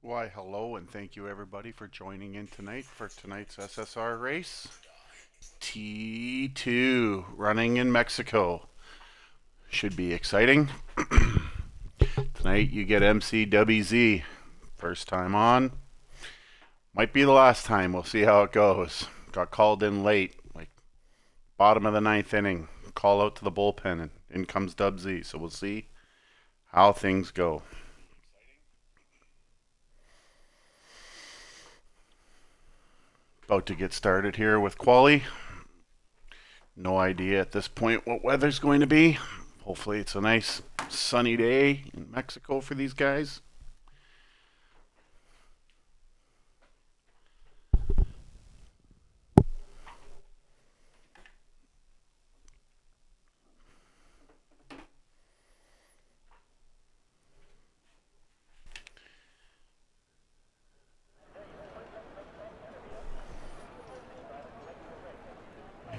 Why, hello, and thank you everybody for joining in tonight for tonight's SSR race. T2 running in Mexico. Should be exciting. Tonight you get MCWZ. First time on. Might be the last time. We'll see how it goes. Got called in late, like bottom of the ninth inning. Call out to the bullpen, and in comes Dub Z. So we'll see how things go. About to get started here with quali. No idea at this point what weather's going to be. Hopefully it's a nice sunny day in Mexico for these guys.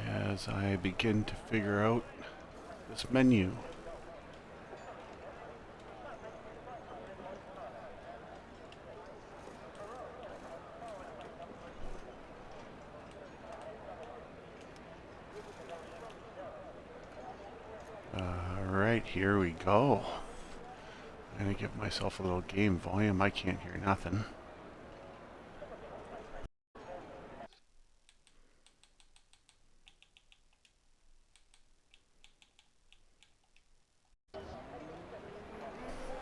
As I begin to figure out this menu. Alright, here we go. I'm gonna give myself a little game volume. I can't hear nothing.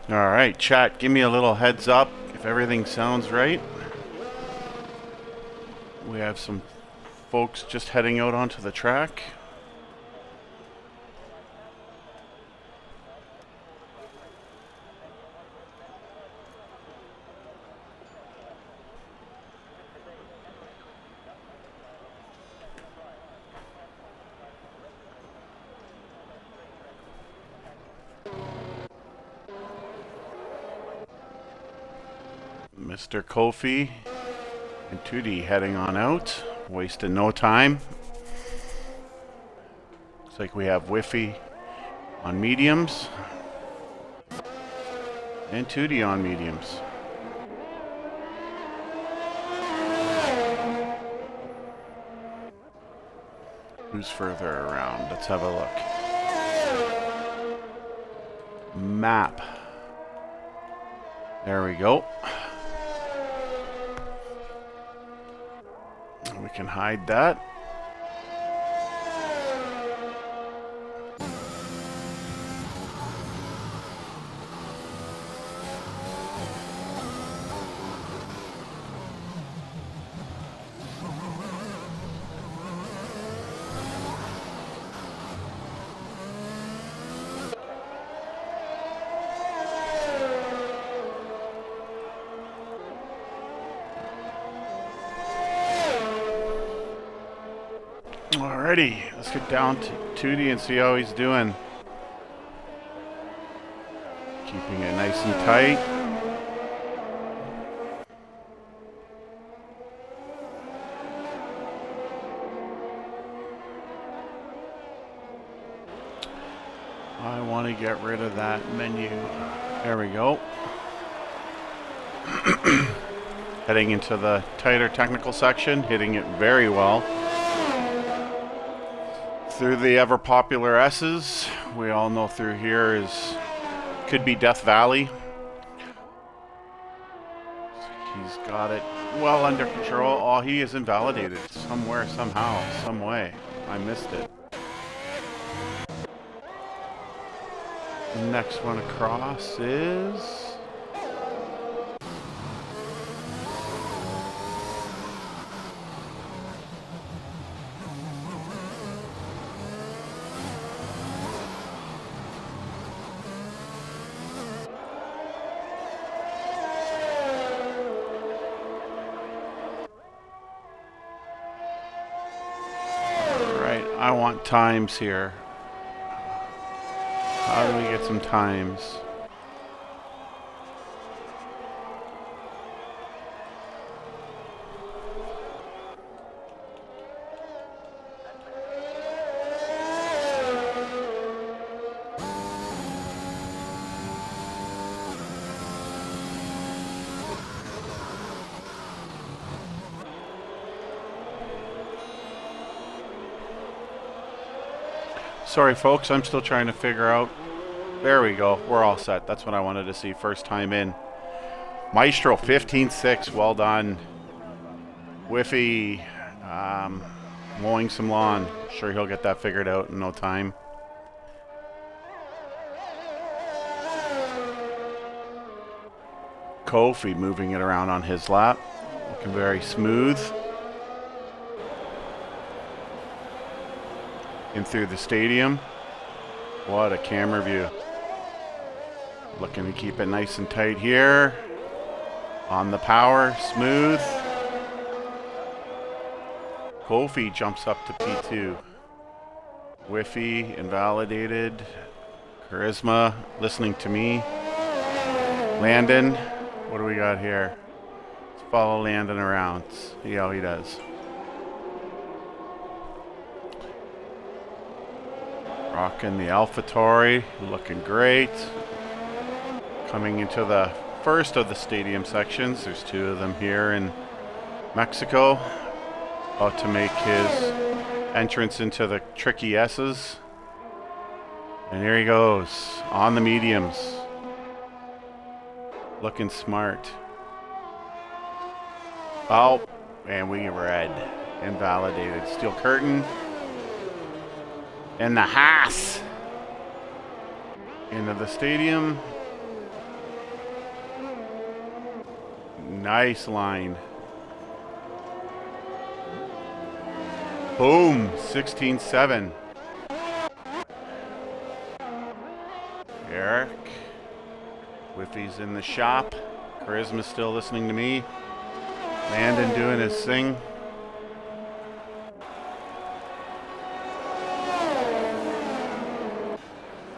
Alright, chat, give me a little heads up if everything sounds right. We have some folks just heading out onto the track. Mr. Kofi and Tootie heading on out, wasting no time. Looks like we have Whiffy on mediums and Tootie on mediums. Who's further around? Let's have a look. Map. There we go. We can hide that. Alrighty, let's get down to Tootie and see how he's doing. Keeping it nice and tight. I want to get rid of that menu. There we go. Heading into the tighter technical section, hitting it very well. Through the ever popular S's, we all know through here could be Death Valley. He's got it well under control. Oh, he is invalidated somewhere, somehow, some way. I missed it. The next one across is... I want times here. How do we get some times? Sorry, folks. I'm still trying to figure out. There we go. We're all set. That's what I wanted to see. First time in. Maestro 15-6. Well done. Whiffy. Mowing some lawn. Sure he'll get that figured out in no time. Kofi moving it around on his lap. Looking very smooth. In through the stadium. What a camera view. Looking to keep it nice and tight here. On the power, smooth. Kofi jumps up to P2. Whiffy, invalidated. Charisma, listening to me. Landon, what do we got here? Let's follow Landon around. See how he does. Rocking the AlphaTauri, looking great. Coming into the first of the stadium sections. There's two of them here in Mexico. About to make his entrance into the tricky S's. And here he goes, on the mediums. Looking smart. Oh, and we red. Invalidated. Steel curtain. And the Haas. Into the stadium. Nice line. Boom, 16-7. Eric. Whiffy's in the shop. Charisma's still listening to me. Landon doing his thing.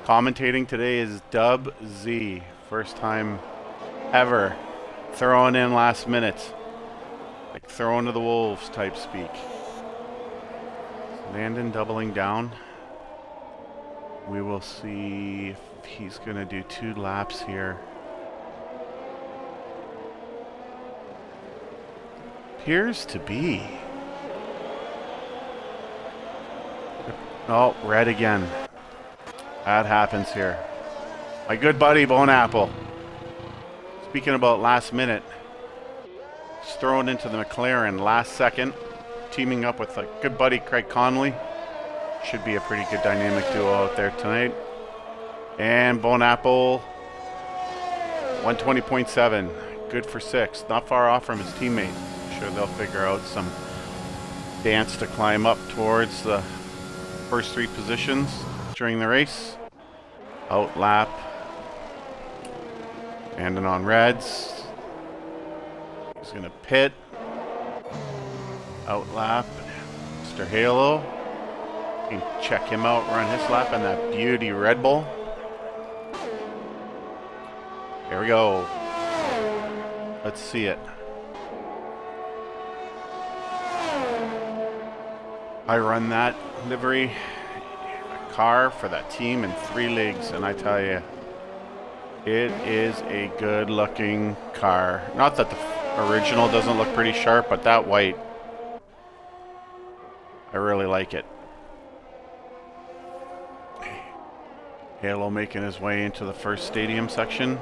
Commentating today is Dub Z. First time ever throwing in last minute. Like throwing to the wolves type speak. Landon doubling down. We will see if he's going to do 2 laps here. Appears to be. Oh, red again. That happens here. My good buddy Bone Apple. Speaking about last minute. He's thrown into the McLaren last second. Teaming up with a good buddy Craig Conley. Should be a pretty good dynamic duo out there tonight. And Bone Apple 120.7. Good for 6. Not far off from his teammate. I'm sure they'll figure out some dance to climb up towards the first 3 positions during the race. Out lap. Landon on reds. He's going to pit. Out lap, Mr. Halo. You can check him out, run his lap in that beauty Red Bull. Here we go. Let's see it. I run that livery car for that team in 3 leagues, and I tell you, it is a good looking car. Not that the original doesn't look pretty sharp, but that white, I really like it. Halo making his way into the first stadium section.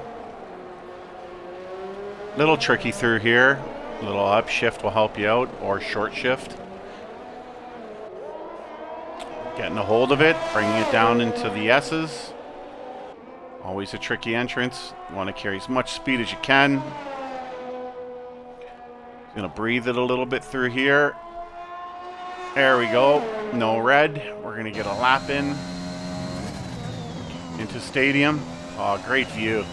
Little tricky through here. A little upshift will help you out, or short shift. Getting a hold of it, bringing it down into the S's. Always a tricky entrance. You want to carry as much speed as you can. Gonna breathe it a little bit through here. There we go. No red. We're gonna get a lap in. Into stadium. Oh, great view.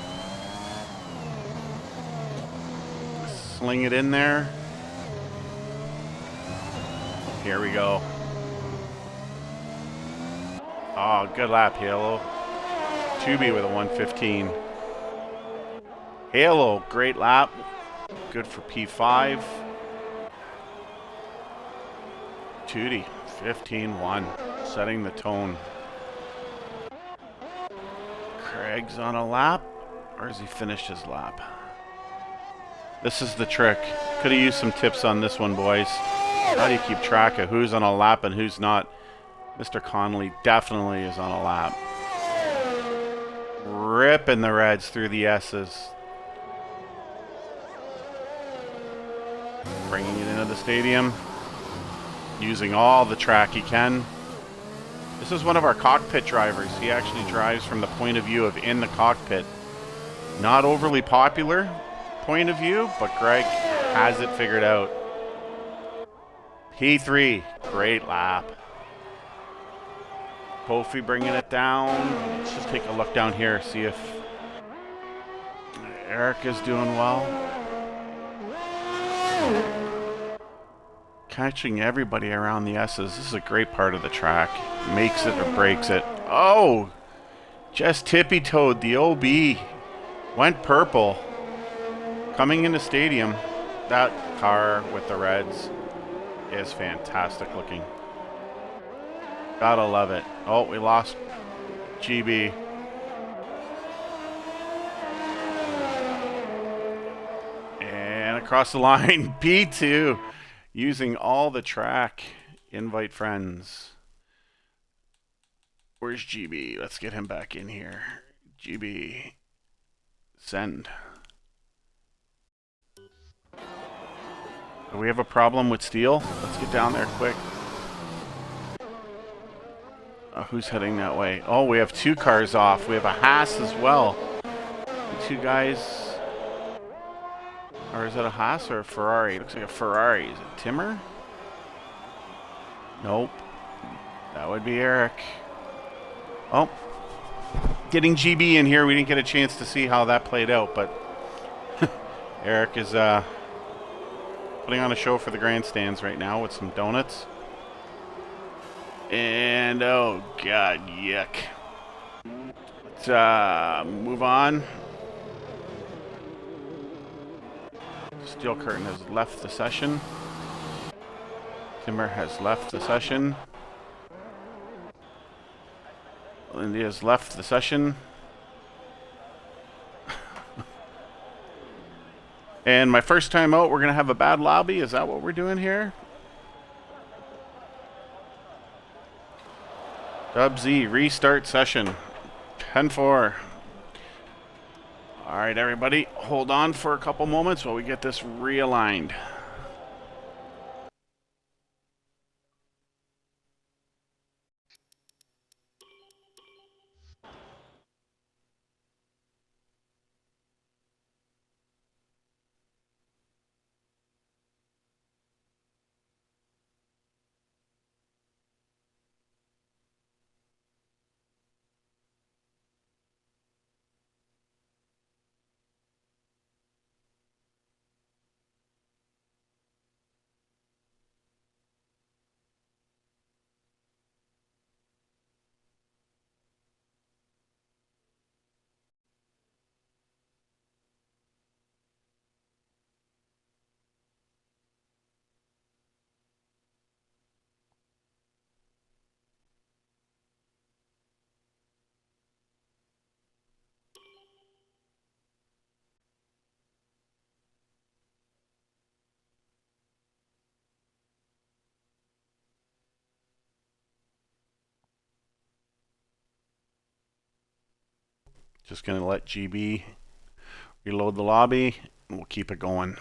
Sling it in there. Here we go. Oh, good lap, Halo. Tubi with a 115. Halo, great lap. Good for P5. Tootie, 15-1. Setting the tone. Craig's on a lap. Or has he finished his lap? This is the trick. Could have used some tips on this one, boys. How do you keep track of who's on a lap and who's not? Mr. Connolly definitely is on a lap. Ripping the reds through the S's. Bringing it into the stadium. Using all the track he can. This is one of our cockpit drivers. He actually drives from the point of view of in the cockpit. Not overly popular point of view, but Greg has it figured out. P3, great lap. Kofi bringing it down. Let's just take a look down here, see if Eric is doing well. Catching everybody around the S's. This is a great part of the track. Makes it or breaks it. Oh! Just tippy-toed the OB. Went purple. Coming into stadium. That car with the reds is fantastic looking. Gotta love it. Oh, we lost GB. And across the line, P2. Using all the track. Invite friends. Where's GB? Let's get him back in here. GB. Send. Do we have a problem with steel? Let's get down there quick. Who's heading that way? Oh, we have two cars off. We have a Haas as well. The two guys. Or is it a Haas or a Ferrari? It looks like a Ferrari. Is it Timmer? Nope. That would be Eric. Oh. Getting GB in here. We didn't get a chance to see how that played out, but Eric is putting on a show for the grandstands right now with some donuts. And, oh, God, yuck. Let's move on. Steel Curtain has left the session. Timmer has left the session. Lindy has left the session. And my first time out, we're going to have a bad lobby. Is that what we're doing here? Dub Z, restart session. 10-4. All right, everybody, hold on for a couple moments while we get this realigned. Just going to let GB reload the lobby, and we'll keep it going.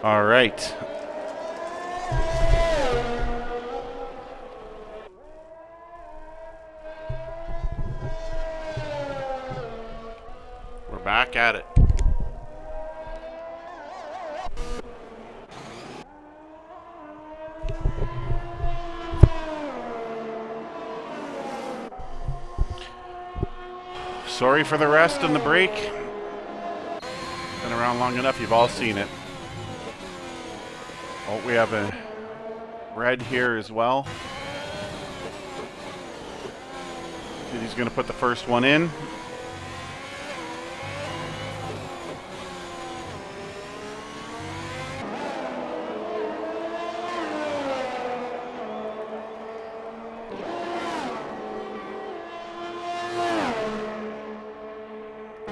All right. We're back at it. Sorry for the rest and the break. Been around long enough, you've all seen it. Oh, we have a red here as well. He's going to put the first one in.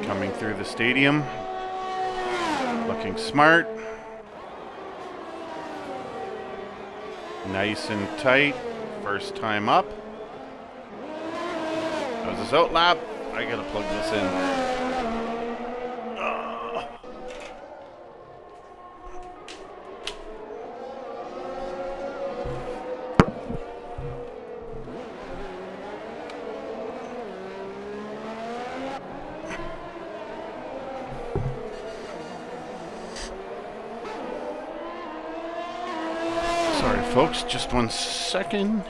Coming through the stadium. Looking smart. Nice and tight. First time up. That was his out lap. I gotta plug this in. Sorry, folks, just 1 second.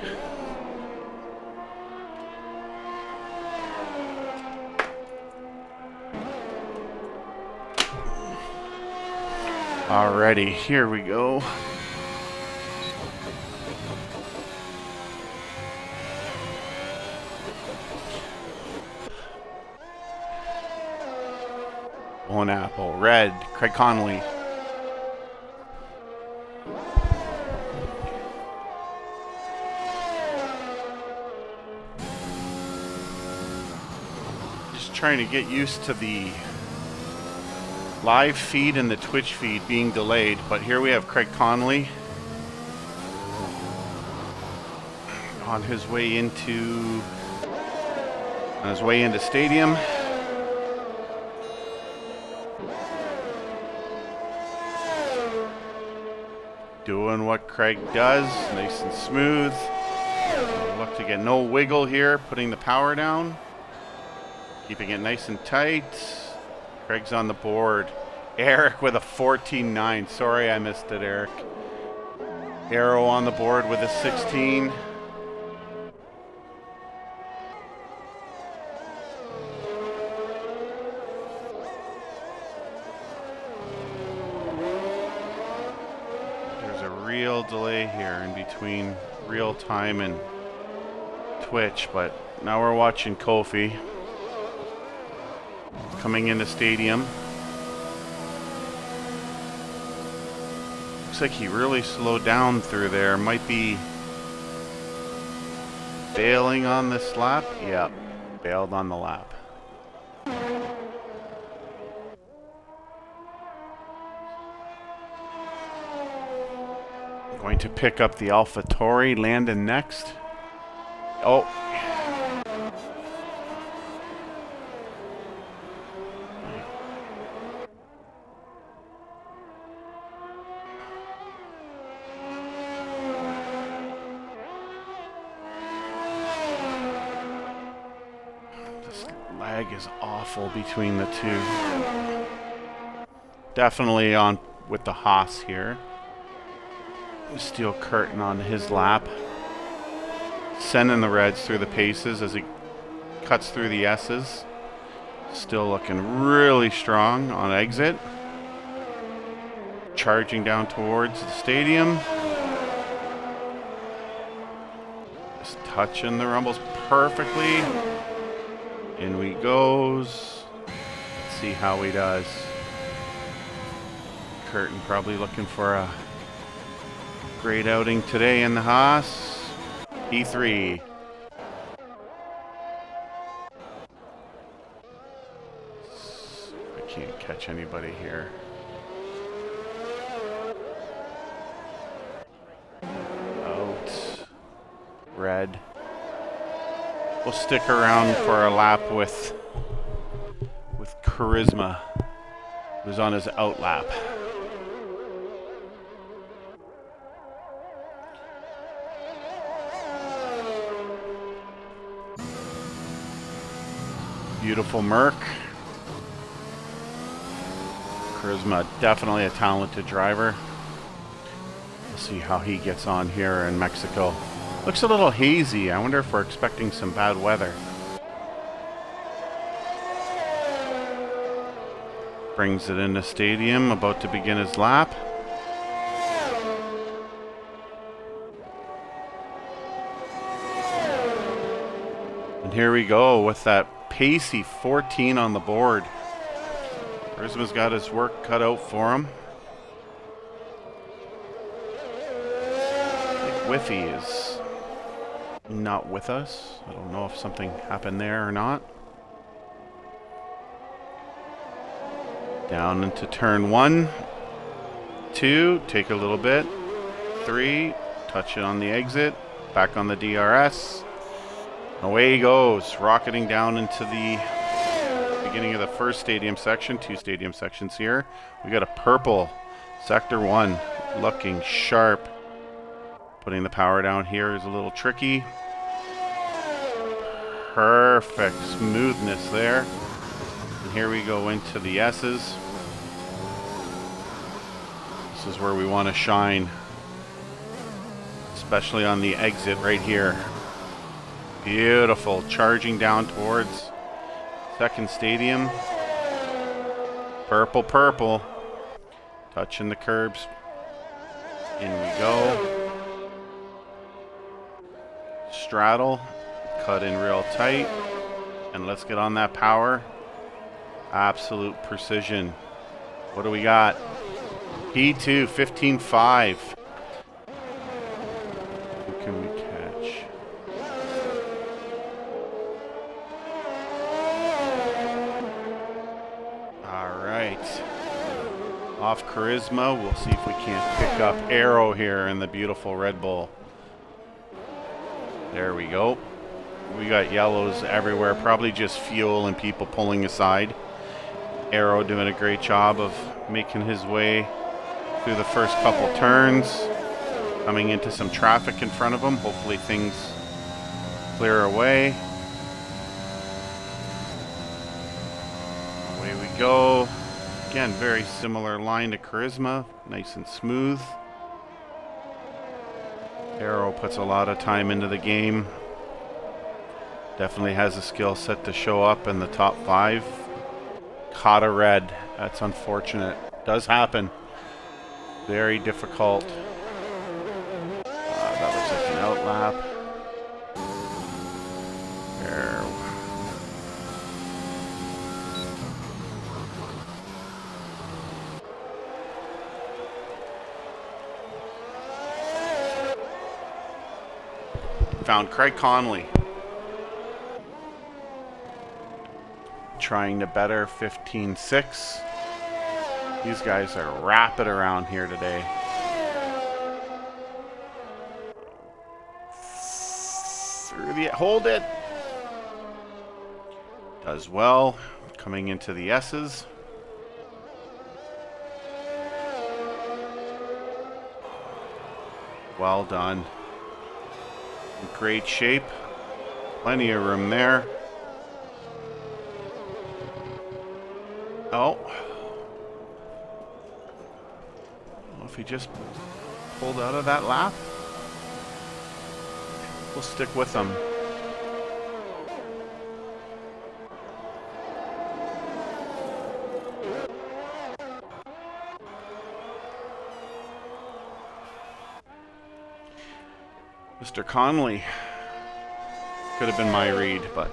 Alrighty, here we go. One apple, red, Craig Connolly. Just trying to get used to the live feed and the Twitch feed being delayed, but here we have Craig Connolly on his way into stadium. Doing what Craig does, nice and smooth. Look to get no wiggle here, putting the power down, keeping it nice and tight. Craig's on the board. Eric with a 14.9. Sorry I missed it, Eric. Arrow on the board with a 16. There's a real delay here in between real time and Twitch, but now we're watching Kofi coming into stadium. Looks like he really slowed down through there. Might be bailing on this lap. Yep, bailed on the lap. Going to pick up the AlphaTauri. Landon next. Oh. Lag is awful between the two. Definitely on with the Haas here. Steel curtain on his lap. Sending the reds through the paces as he cuts through the S's. Still looking really strong on exit. Charging down towards the stadium. Just touching the rumbles perfectly. In we goes. Let's see how he does. Curtin probably looking for a great outing today in the Haas. P3. I can't catch anybody here. Out. Red. We'll stick around for a lap with Charisma, who's on his out lap. Beautiful Merc. Charisma, definitely a talented driver. We'll see how he gets on here in Mexico. Looks a little hazy. I wonder if we're expecting some bad weather. Brings it into stadium, about to begin his lap. And here we go with that pacey 14 on the board. Charisma's got his work cut out for him. I think Whiffy is not with us. I don't know if something happened there or not. Down into turn 1, 2, take a little bit, 3, touch it on the exit, back on the DRS. Away he goes, rocketing down into the beginning of the first stadium section. 2 stadium sections here. We got a purple sector 1, looking sharp. Putting the power down here is a little tricky. Perfect smoothness there. And here we go into the S's. This is where we want to shine, especially on the exit right here. Beautiful, charging down towards second stadium. Purple, purple. Touching the curbs. In we go. Straddle. Cut in real tight. And let's get on that power. Absolute precision. What do we got? P2, 15.5. Who can we catch? Off Charisma. We'll see if we can't pick up Arrow here in the beautiful Red Bull. There we go. We got yellows everywhere. Probably just fuel and people pulling aside. Arrow doing a great job of making his way through the first couple turns. Coming into some traffic in front of him. Hopefully things clear away. Away we go. Again, very similar line to Charisma, nice and smooth. Arrow puts a lot of time into the game. Definitely has a skill set to show up in the top 5. Caught a red. That's unfortunate. Does happen. Very difficult. That looks like an outlap. There. Found Craig Connolly. Trying to better 15.6. These guys are rapid around here today. Through the hold it. Does well. Coming into the S's. Well done. In great shape. Plenty of room there. Oh. Well, if he just pulled out of that lap, we'll stick with him. Mr. Connolly could have been my read, but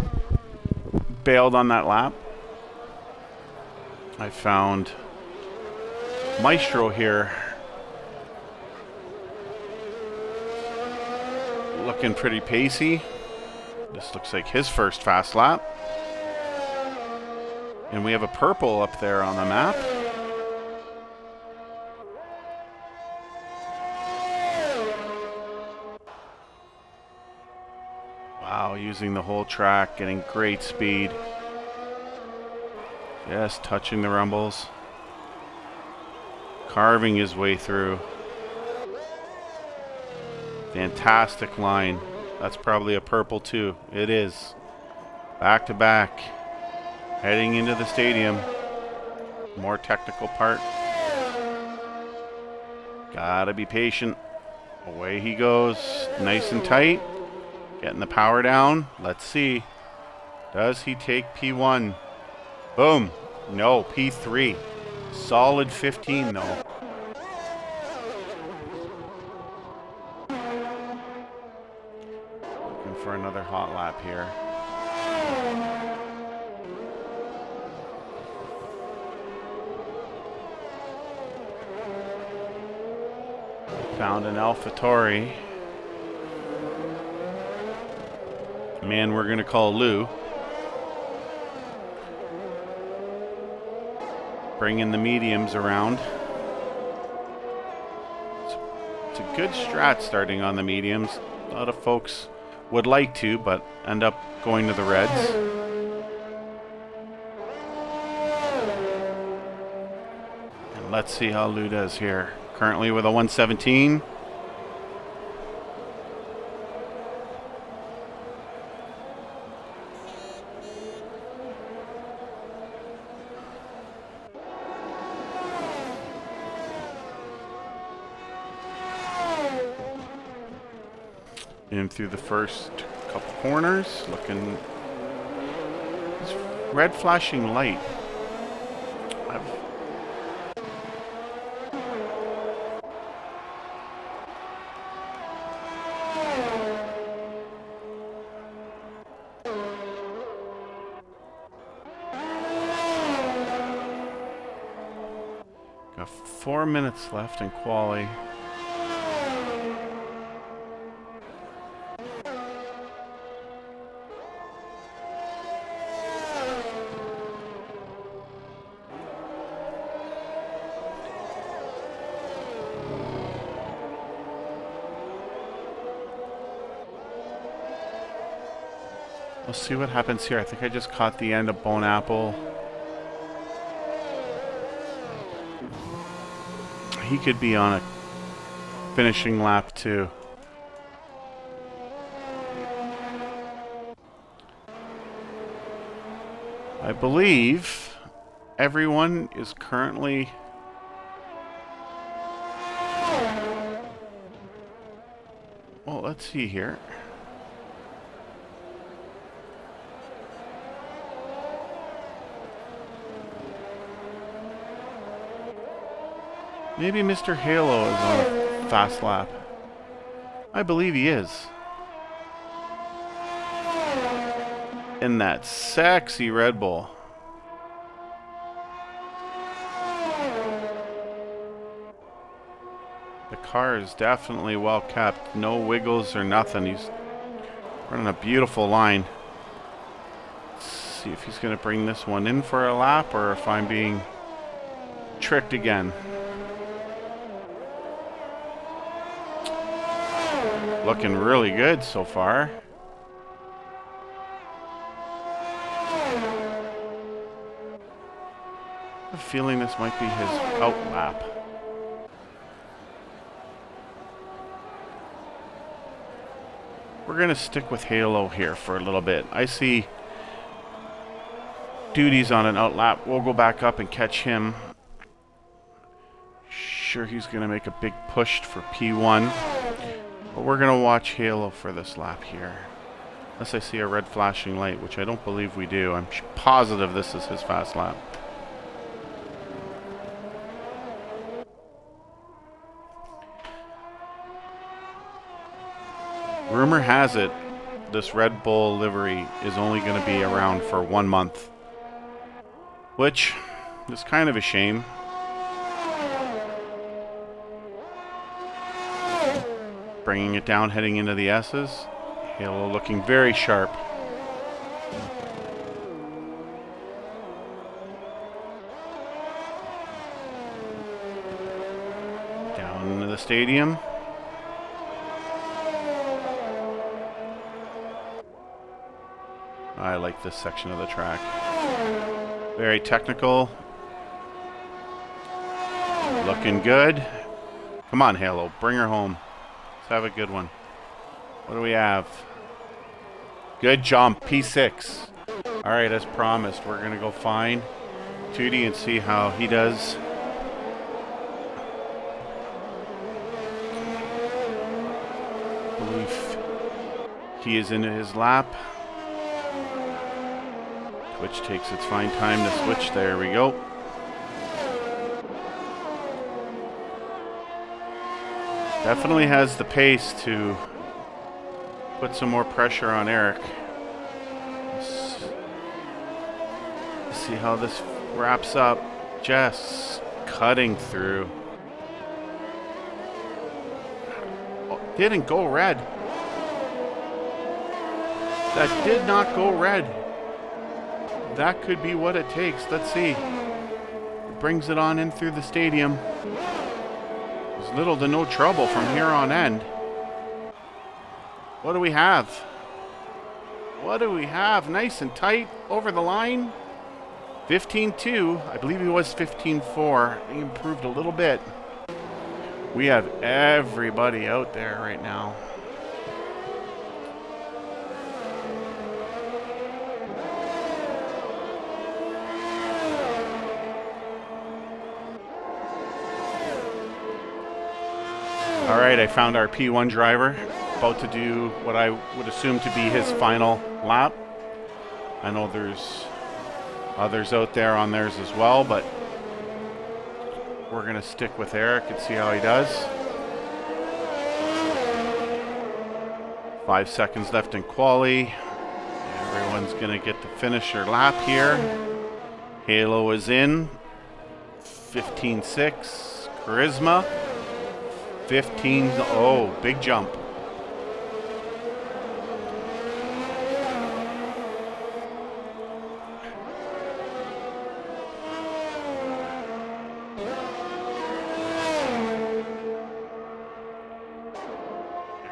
bailed on that lap. I found Maestro here looking pretty pacey. This looks like his first fast lap. And we have a purple up there on the map. Wow, using the whole track, getting great speed. Yes, touching the rumbles. Carving his way through. Fantastic line. That's probably a purple too. It is. Back to back. Heading into the stadium. More technical part. Gotta be patient. Away he goes. Nice and tight. Getting the power down. Let's see. Does he take P1? Boom. No, P3. Solid 15 though. Looking for another hot lap here. Found an AlphaTauri. Man we're going to call Lou. Bringing the mediums around. It's a good strat starting on the mediums. A lot of folks would like to, but end up going to the reds. And let's see how Lou does here. Currently with a 117. In through the first couple corners, looking this red flashing light. Got 4 minutes left in quali. We'll see what happens here. I think I just caught the end of Bone Apple. He could be on a finishing lap too. I believe everyone is currently well, let's see here. Maybe Mr. Halo is on a fast lap. I believe he is. In that sexy Red Bull. The car is definitely well kept. No wiggles or nothing. He's running a beautiful line. Let's see if he's going to bring this one in for a lap or if I'm being tricked again. Looking really good so far. I have a feeling this might be his out lap. We're going to stick with Halo here for a little bit. I see Duty's on an out lap. We'll go back up and catch him. Sure, he's going to make a big push for P1. But we're going to watch Halo for this lap here. Unless I see a red flashing light, which I don't believe we do. I'm positive this is his fast lap. Rumor has it this Red Bull livery is only going to be around for 1 month. Which is kind of a shame. Bringing it down, heading into the S's. Halo looking very sharp. Down into the stadium. I like this section of the track. Very technical. Looking good. Come on, Halo. Bring her home. Let's have a good one. What do we have? Good jump. P6. All right, as promised, we're gonna go find Tootie and see how he does. I believe he is in his lap. Twitch takes its fine time to switch. There we go. Definitely has the pace to put some more pressure on Eric. Let's see how this wraps up. Just cutting through. Oh, didn't go red. That did not go red. That could be what it takes. Let's see. It brings it on in through the stadium. There's little to no trouble from here on end. What do we have? What do we have? Nice and tight over the line. 15-2. I believe he was 15-4. He improved a little bit. We have everybody out there right now. All right, I found our P1 driver, about to do what I would assume to be his final lap. I know there's others out there on theirs as well, but we're going to stick with Eric and see how he does. 5 seconds left in quali. Everyone's going to get to finish their lap here. Halo is in. 15-6. Charisma. 15. Oh, big jump.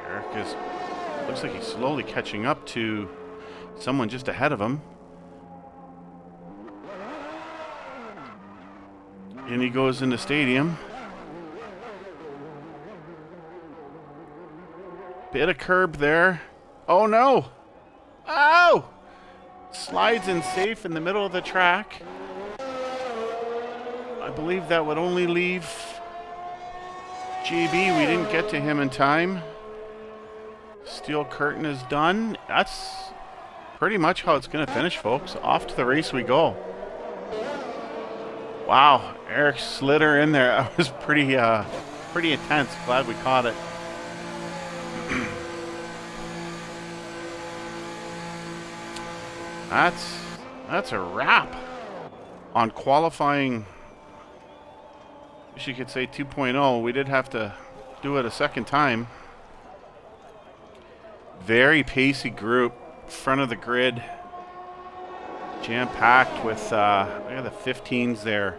Eric is, looks like he's slowly catching up to someone just ahead of him. And he goes in the stadium. Bit of curb there. Oh no! Oh! Slides in safe in the middle of the track. I believe that would only leave GB. We didn't get to him in time. Steel curtain is done. That's pretty much how it's going to finish, folks. Off to the race we go. Wow, Eric slid her in there. That was pretty intense. Glad we caught it. That's a wrap on qualifying. I guess you could say 2.0. We did have to do it a second time. Very pacey group, front of the grid, jam-packed with look at the 15s there.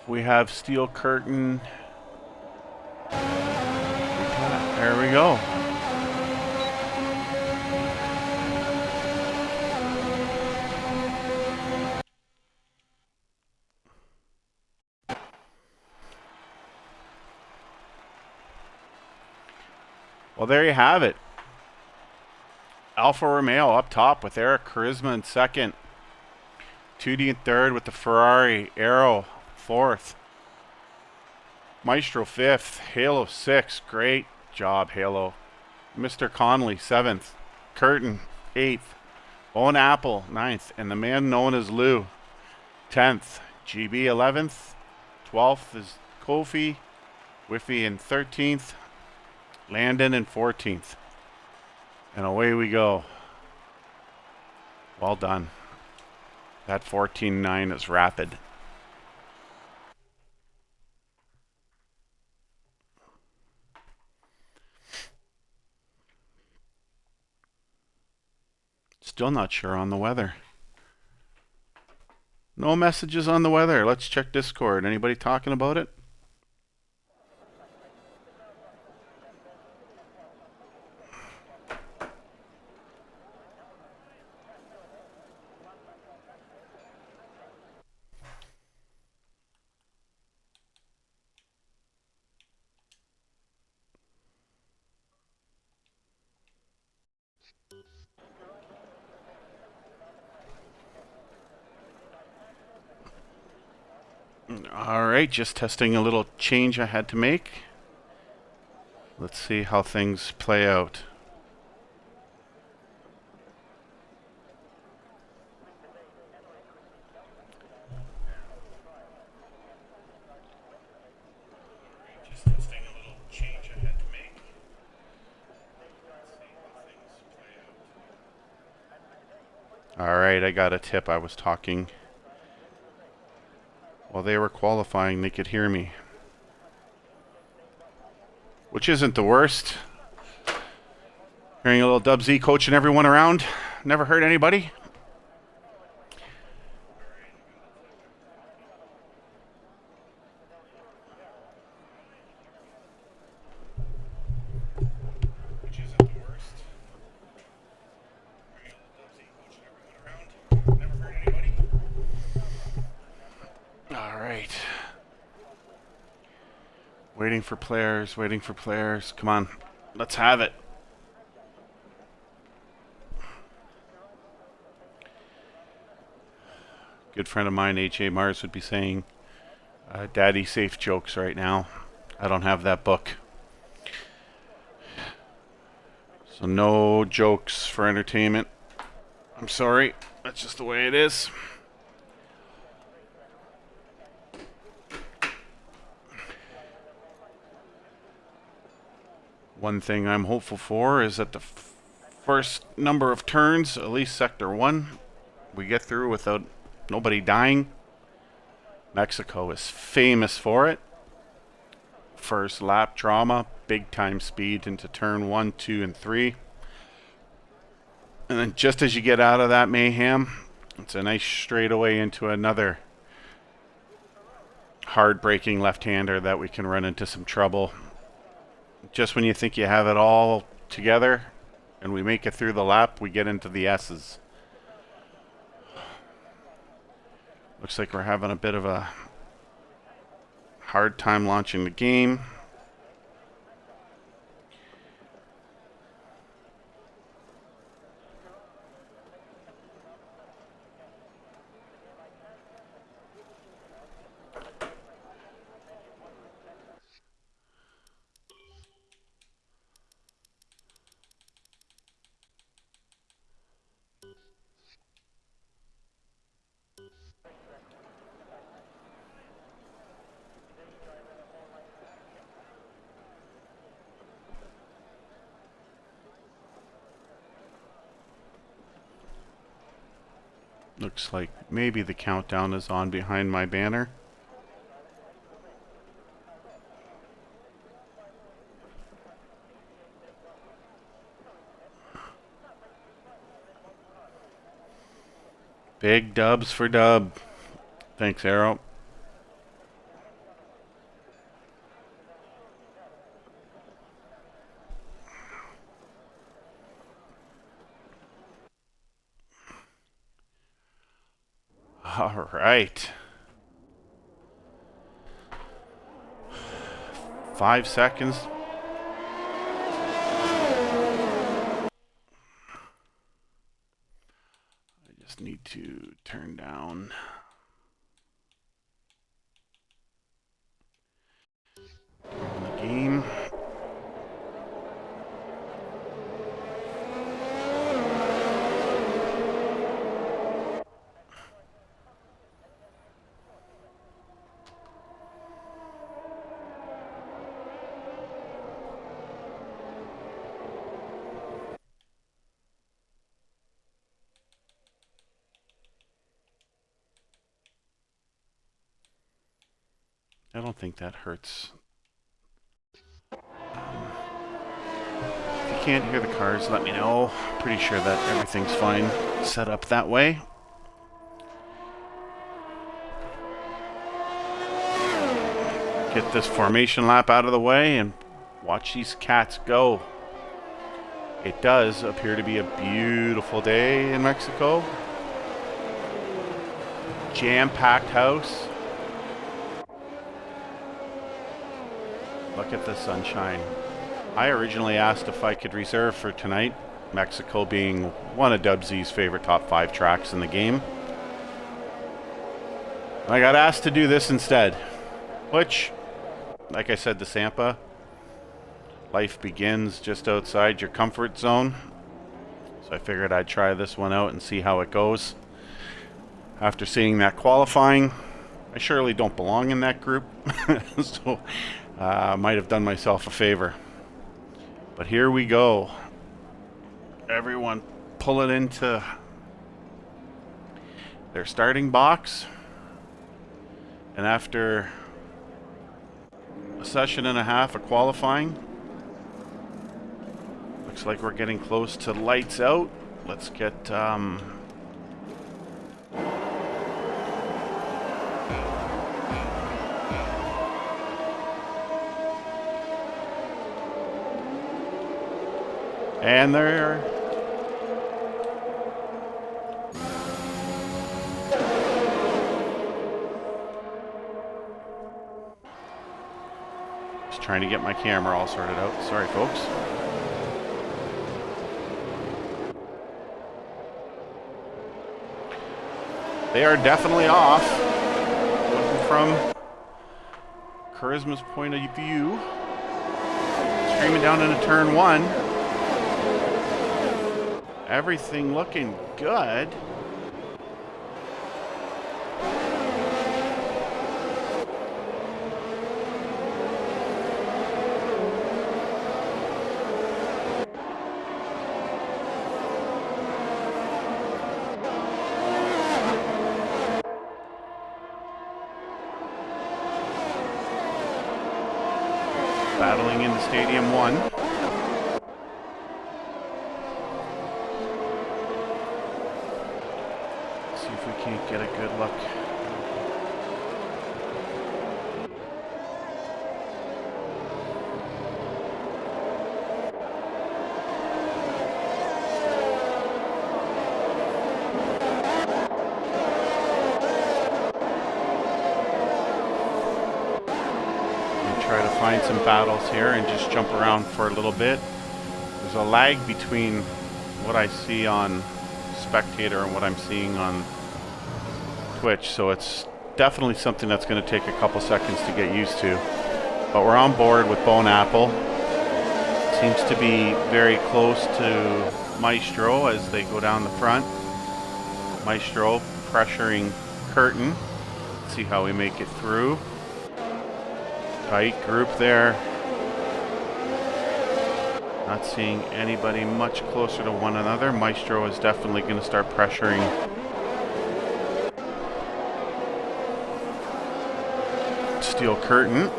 We have steel curtain. There we go. Well, there you have it. Alfa Romeo up top with Eric Charisma in second. Tootie in third with the Ferrari. Aero fourth. Maestro fifth. Halo sixth. Great job, Halo. Mr. Conley seventh. Curtin eighth. Owen Apple ninth. And the man known as Lou 10th. GB 11th. 12th is Kofi. Whiffy in 13th. Landon in 14th. And away we go. Well done. That 14.9 is rapid. Still not sure on the weather. No messages on the weather. Let's check Discord. Anybody talking about it? All right, just testing a little change I had to make. Let's see how things play out. Just testing a little change I had to make. Let's see how things play out. All right, I got a tip. I was talking while they were qualifying. They could hear me, which isn't the worst. Hearing a little Dub Z coaching everyone around. Never hurt anybody. Which isn't the worst. Hearing a little Dub Z coaching everyone around. Never hurt anybody. All right. Waiting for players, waiting for players. Come on, let's have it. Good friend of mine, H.A. Mars, would be saying, daddy safe jokes right now. I don't have that book. So no jokes for entertainment. I'm sorry, that's just the way it is. One thing I'm hopeful for is that the first number of turns, at least Sector 1, we get through without nobody dying. Mexico is famous for it. First lap drama, big time speed into turn 1, 2, and 3. And then just as you get out of that mayhem, it's a nice straightaway into another hard braking left-hander that we can run into some trouble. Just when you think you have it all together and we make it through the lap, we get into the S's. Looks like we're having a bit of a hard time launching the game. Looks like maybe the countdown is on behind my banner. Big dubs for Dub. Thanks, Arrow. All right. 5 seconds. I just need to turn down the game. I don't think that hurts. If you can't hear the cars, let me know. Pretty sure that everything's fine set up that way. Get this formation lap out of the way and watch these cats go. It does appear to be a beautiful day in Mexico. Jam-packed house. Look at the sunshine. I originally asked if I could reserve for tonight. Mexico being one of Dubsy's favorite top 5 tracks in the game. I got asked to do this instead, which, like I said to Sampa, life begins just outside your comfort zone. So I figured I'd try this one out and see how it goes. After seeing that qualifying, I surely don't belong in that group, so I might have done myself a favor. But here we go. Everyone pull it into their starting box. And after a session and a half of qualifying, looks like we're getting close to lights out. Let's get and they're just trying to get my camera all sorted out. Sorry, folks. They are definitely off. Looking from Charisma's point of view. Screaming down into turn 1. Everything looking good. Battling into Stadium 1. See if we can't get a good look. Try to find some battles here and just jump around for a little bit. There's a lag between what I see on Spectator and what I'm seeing on Twitch, so it's definitely something that's going to take a couple seconds to get used to. But we're on board with Bone Apple. Seems to be very close to Maestro as they go down the front. Maestro pressuring Curtin. Let's see how we make it through. Tight group there. Not seeing anybody much closer to one another. Maestro is definitely going to start pressuring Steel Curtain.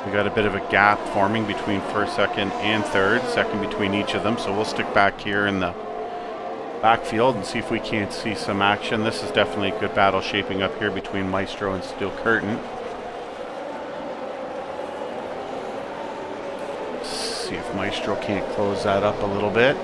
We got a bit of a gap forming between first, second, and third. Second between each of them, so we'll stick back here in the backfield and see if we can't see some action. This is definitely a good battle shaping up here between Maestro and Steel Curtain. See if Maestro can't close that up a little bit.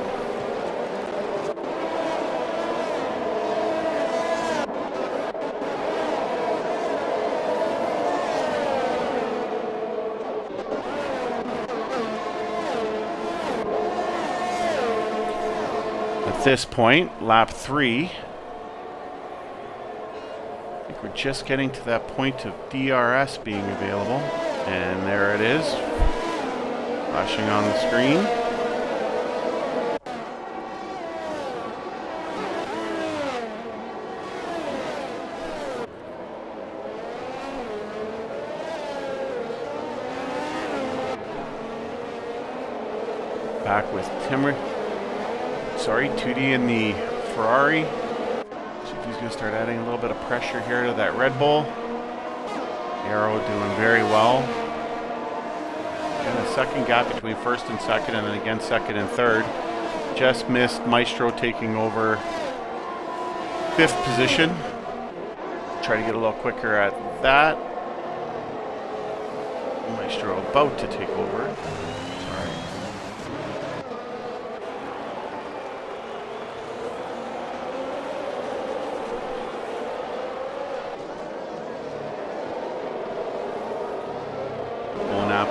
At this point, lap 3, I think we're just getting to that point of DRS being available, and there it is, flashing on the screen. Back with Tootie in the Ferrari. See if he's going to start adding a little bit of pressure here to that Red Bull. Arrow doing very well. And a second gap between first and second, and then again second and third. Just missed Maestro taking over 5th position. Try to get a little quicker at that. Maestro about to take over. Sorry.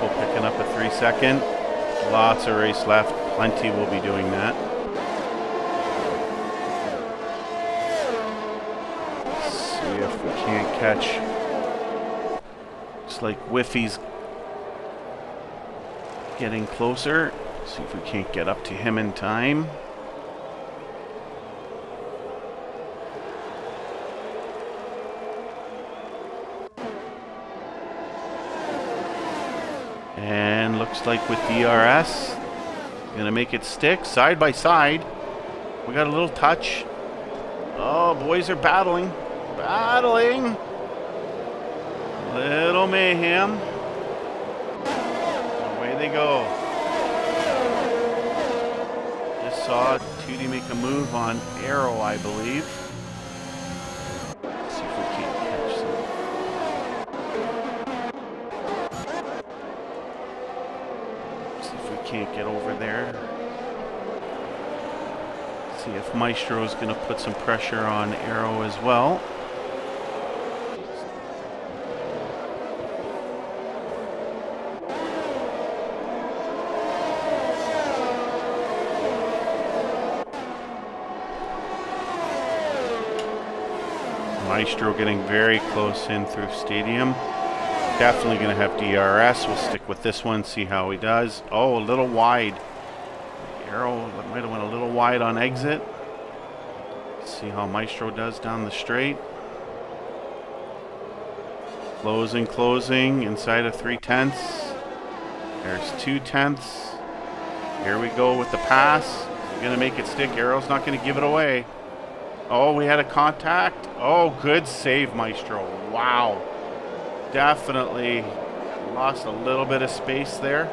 Apple picking up a 3-second. Lots of race left. Plenty will be doing that. Let's see if we can't catch. Looks like Whiffy's getting closer. See if we can't get up to him in time. And looks like with DRS, gonna make it stick side by side. We got a little touch. Oh, boys are battling. Battling. Little mayhem. Away they go. Just saw Tootie make a move on Arrow, I believe. Let's see if we can't catch them. See if we can't get over there. See if Maestro is going to put some pressure on Arrow as well. Maestro getting very close in through Stadium. Definitely going to have DRS. We'll stick with this one, see how he does. Oh, a little wide. Arrow might have went a little wide on exit. See how Maestro does down the straight. Closing inside of 3/10. There's 2/10. Here we go with the pass. We're going to make it stick. Arrow's not going to give it away. Oh, we had a contact. Oh, good save, Maestro. Wow. Definitely lost a little bit of space there.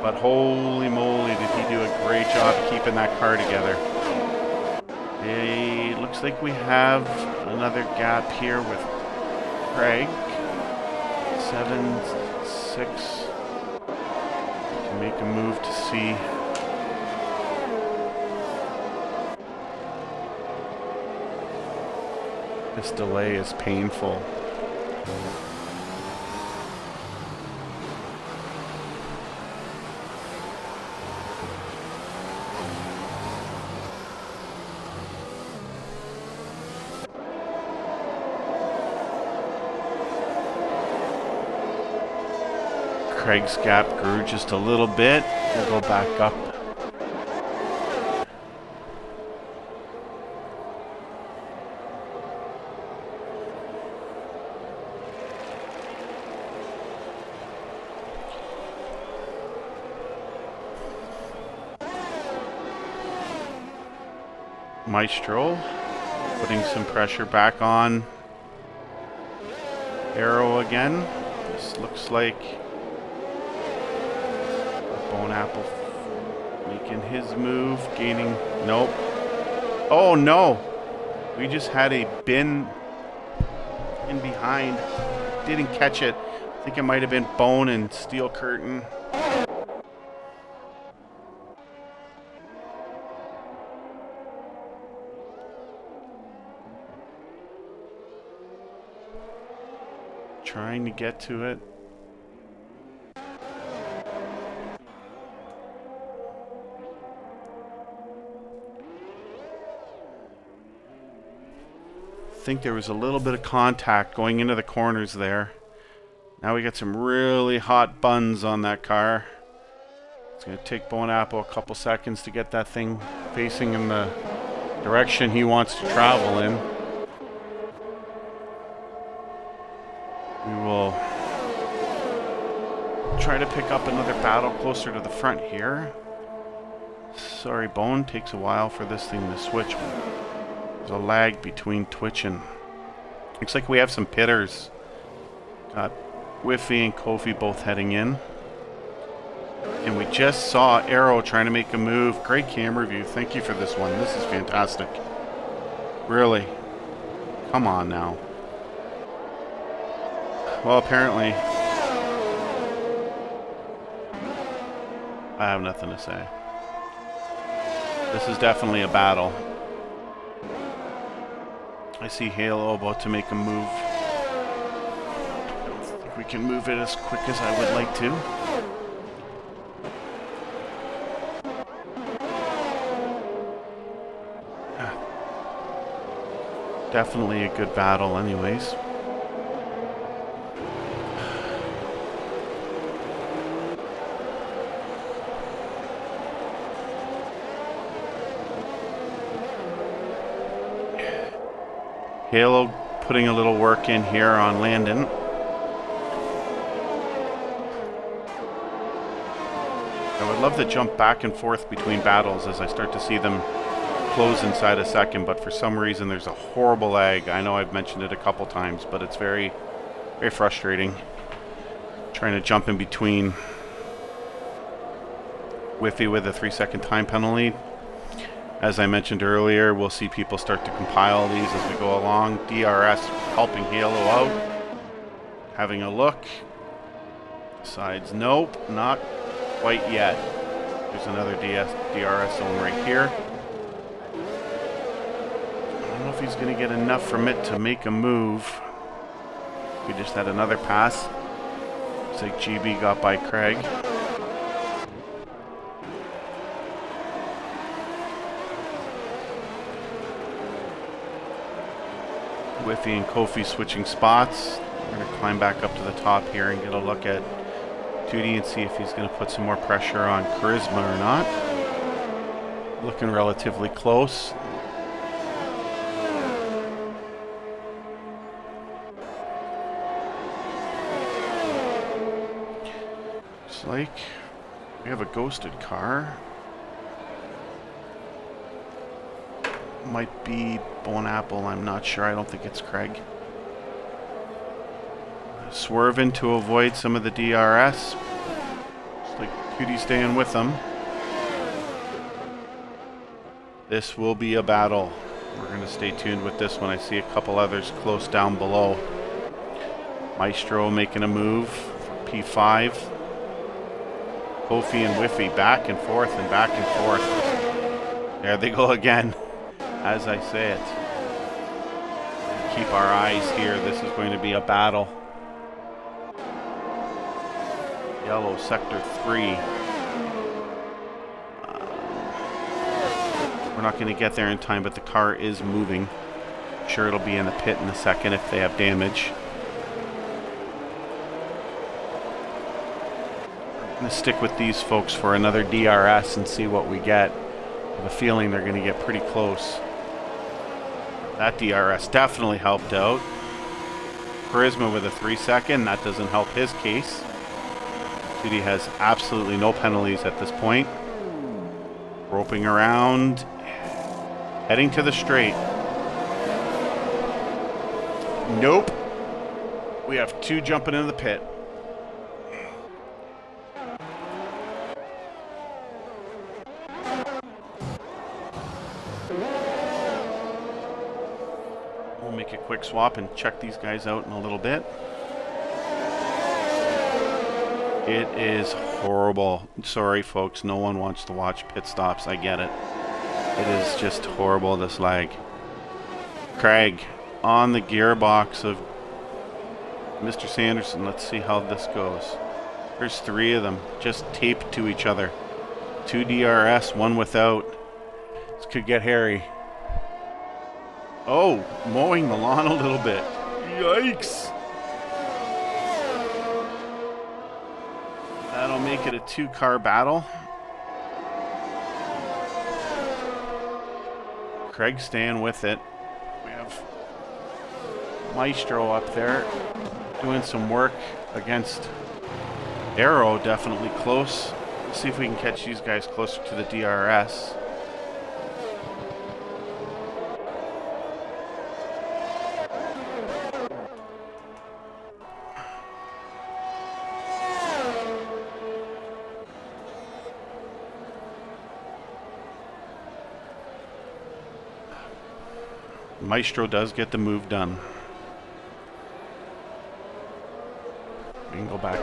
But holy moly, did he do a great job keeping that car together. It looks like we have another gap here with Craig. 7-6. Can make a move to see. This delay is painful. Craig's gap grew just a little bit. We'll go back up. Maestro putting some pressure back on Arrow again. This looks like Bone Apple making his move, gaining. Nope. Oh no! We just had a bin in behind. Didn't catch it. I think it might have been Bone and Steel Curtain. Trying to get to it. I think there was a little bit of contact going into the corners there. Now we got some really hot buns on that car. It's going to take Bone Apple a couple seconds to get that thing facing in the direction he wants to travel in. We will try to pick up another battle closer to the front here. Sorry, Bone. Takes a while for this thing to switch. There's a lag between Twitch and... Looks like we have some pitters. Got Whiffy and Kofi both heading in. And we just saw Arrow trying to make a move. Great camera view. Thank you for this one. This is fantastic. Really. Come on now. Well, apparently, I have nothing to say. This is definitely a battle. I see Halo about to make a move. I we can move it as quick as I would like to. Definitely a good battle anyways. Halo putting a little work in here on Landon. I would love to jump back and forth between battles as I start to see them close inside a second, but for some reason there's a horrible lag. I know I've mentioned it a couple times, but it's very, very frustrating trying to jump in between. Whiffy with a 3-second time penalty. As I mentioned earlier, we'll see people start to compile these as we go along. DRS helping Halo out. Having a look. Decides nope, not quite yet. There's another DRS zone right here. I don't know if he's going to get enough from it to make a move. We just had another pass. Looks like GB got by Craig. Whiffy and Kofi switching spots. We're going to climb back up to the top here and get a look at Duty and see if he's going to put some more pressure on Charisma or not. Looking relatively close. Looks like we have a ghosted car. Might be Bone Apple, I'm not sure. I don't think it's Craig. Swerving to avoid some of the DRS. Looks like Cutie staying with them. This will be a battle. We're going to stay tuned with this one. I see a couple others close down below. Maestro making a move for P5. Kofi and Whiffy back and forth and back and forth. There they go again. As I say it, keep our eyes here. This is going to be a battle. Yellow, sector 3. We're not going to get there in time, but the car is moving. I'm sure it'll be in the pit in a second if they have damage. I'm going to stick with these folks for another DRS and see what we get. I have a feeling they're going to get pretty close. That DRS definitely helped out. Charisma with a 3-second. That doesn't help his case. Duty has absolutely no penalties at this point. Roping around. Heading to the straight. Nope. We have 2 jumping into the pit. Make a quick swap and check these guys out in a little bit. It is horrible. Sorry folks, no one wants to watch pit stops. I get it. It is just horrible, this lag. Craig on the gearbox of Mr. Sanderson. Let's see how this goes. There's 3 of them just taped to each other. 2 DRS, 1 without. This could get hairy. Oh, mowing the lawn a little bit. Yikes. That'll make it a 2-car battle. Craig staying with it. We have Maestro up there doing some work against Arrow, definitely close. Let's see if we can catch these guys closer to the DRS. Maestro does get the move done. We can go back.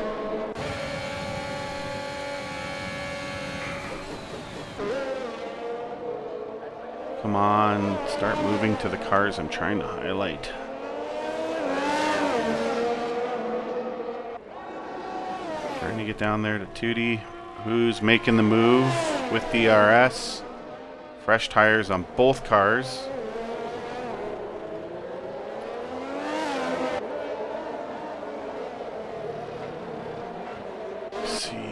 Come on, start moving to the cars I'm trying to highlight. Trying to get down there to Tootie, who's making the move with DRS. Fresh tires on both cars. Let's see.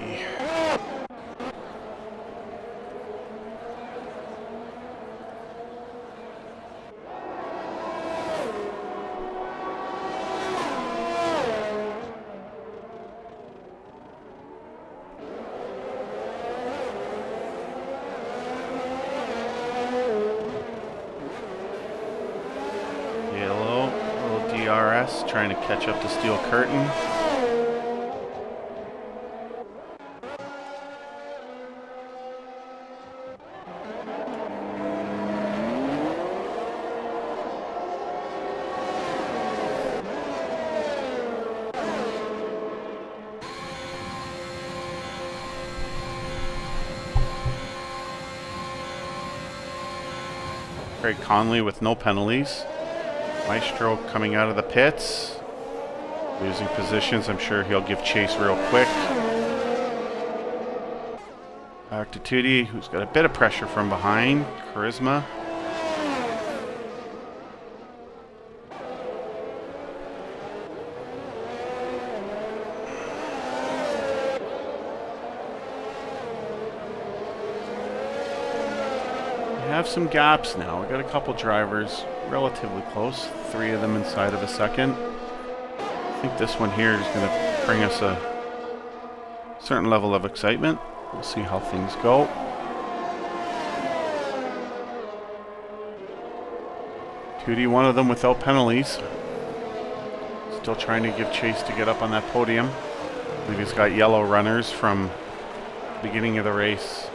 DRS trying to catch up to Steel Curtain. Craig Conley with no penalties. Maestro coming out of the pits, losing positions. I'm sure he'll give chase real quick. Back to Tootie, who's got a bit of pressure from behind. Charisma. We have some gaps now. We got a couple drivers relatively close, 3 of them inside of a second. I think this one here is going to bring us a certain level of excitement. We'll see how things go. Tootie, one of them without penalties. Still trying to give chase to get up on that podium. I believe he's got yellow runners from the beginning of the race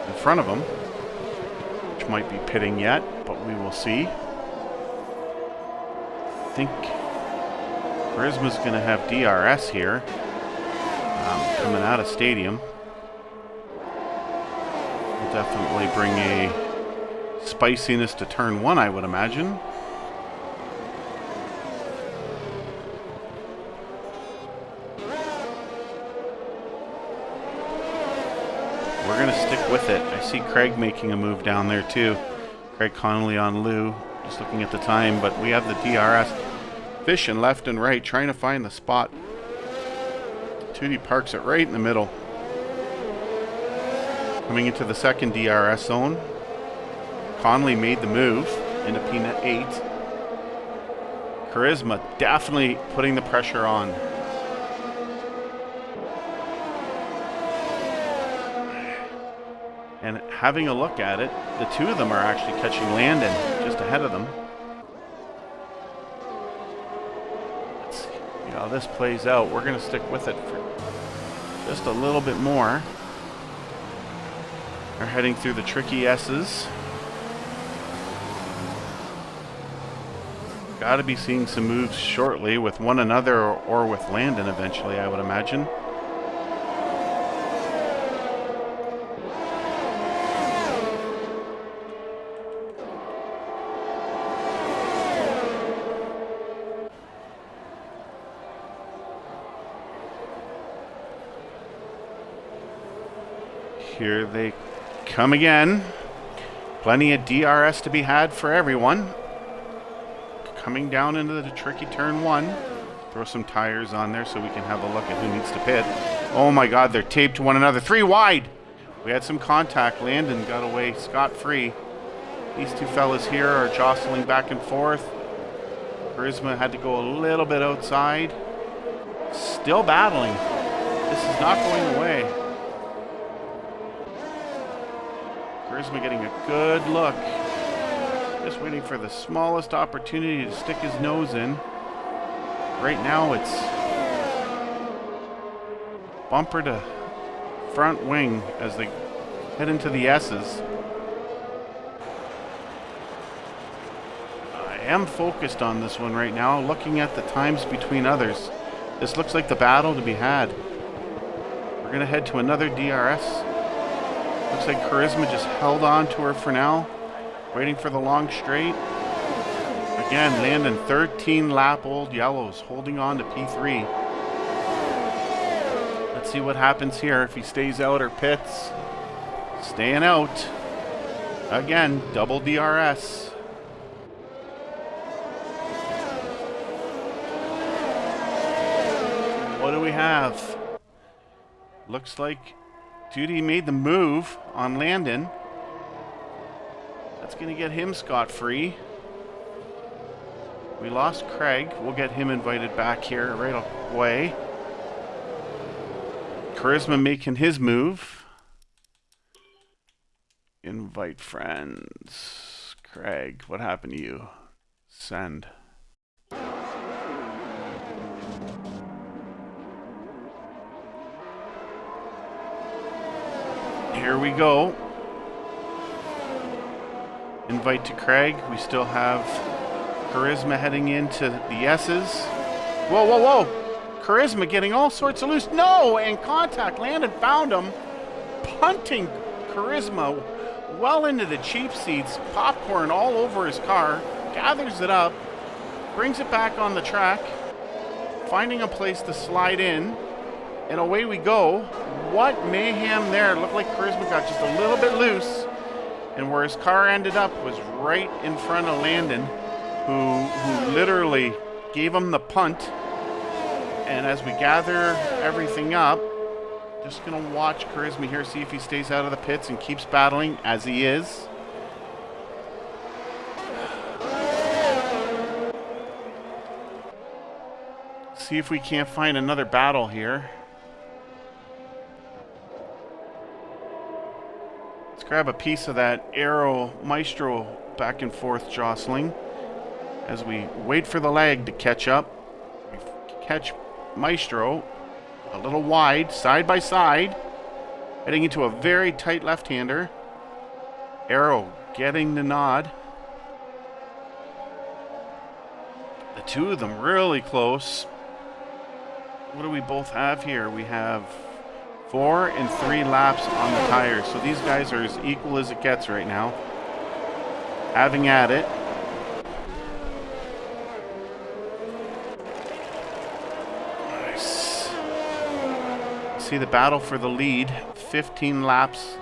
in front of him, which might be pitting yet, but we will see. I think Charisma's going to have DRS here coming out of stadium. Will definitely bring a spiciness to turn 1, I would imagine. We're going to stick with it. I see Craig making a move down there too. Craig Connolly on Lou. Just looking at the time, but we have the DRS fishing left and right, trying to find the spot. Tootie parks it right in the middle. Coming into the second DRS zone. Conley made the move into Peanut 8. Charisma definitely putting the pressure on. And having a look at it, the 2 of them are actually catching Landon just ahead of them. Let's see how this plays out. We're going to stick with it for just a little bit more. They're heading through the tricky S's. Got to be seeing some moves shortly with one another or with Landon eventually, I would imagine. Here they come again. Plenty of DRS to be had for everyone. Coming down into the tricky turn 1. Throw some tires on there so we can have a look at who needs to pit. Oh my God, they're taped to one another. 3 wide. We had some contact. Landon got away scot-free. These 2 fellas here are jostling back and forth. Charisma had to go a little bit outside. Still battling. This is not going away. Charisma getting a good look. Just waiting for the smallest opportunity to stick his nose in. Right now it's bumper to front wing as they head into the S's. I am focused on this one right now, looking at the times between others. This looks like the battle to be had. We're going to head to another DRS. Looks like Charisma just held on to her for now, waiting for the long straight. Again, Landon, 13 lap old yellows, holding on to P3. Let's see what happens here if he stays out or pits. Staying out. Again, double DRS. What do we have? Looks like Duty made the move on Landon. That's going to get him scot-free. We lost Craig. We'll get him invited back here right away. Charisma making his move. Invite friends. Craig, what happened to you? Send. Here we go. Invite to Craig. We still have Charisma heading into the S's. Whoa, whoa, whoa. Charisma getting all sorts of loose. No, and contact. Landon found him. Punting Charisma well into the cheap seats. Popcorn all over his car. Gathers it up. Brings it back on the track. Finding a place to slide in. And away we go. What mayhem there. Looked like Charisma got just a little bit loose. And where his car ended up was right in front of Landon, who literally gave him the punt. And as we gather everything up, just going to watch Charisma here, see if he stays out of the pits and keeps battling, as he is. See if we can't find another battle here. Grab a piece of that Aero Maestro back and forth jostling as we wait for the lag to catch up. We catch Maestro a little wide, side by side, heading into a very tight left-hander. Aero getting the nod. The two of them really close. What do we both have here? We have 4 and 3 laps on the tires. So these guys are as equal as it gets right now. Having at it. Nice. See the battle for the lead. 15 laps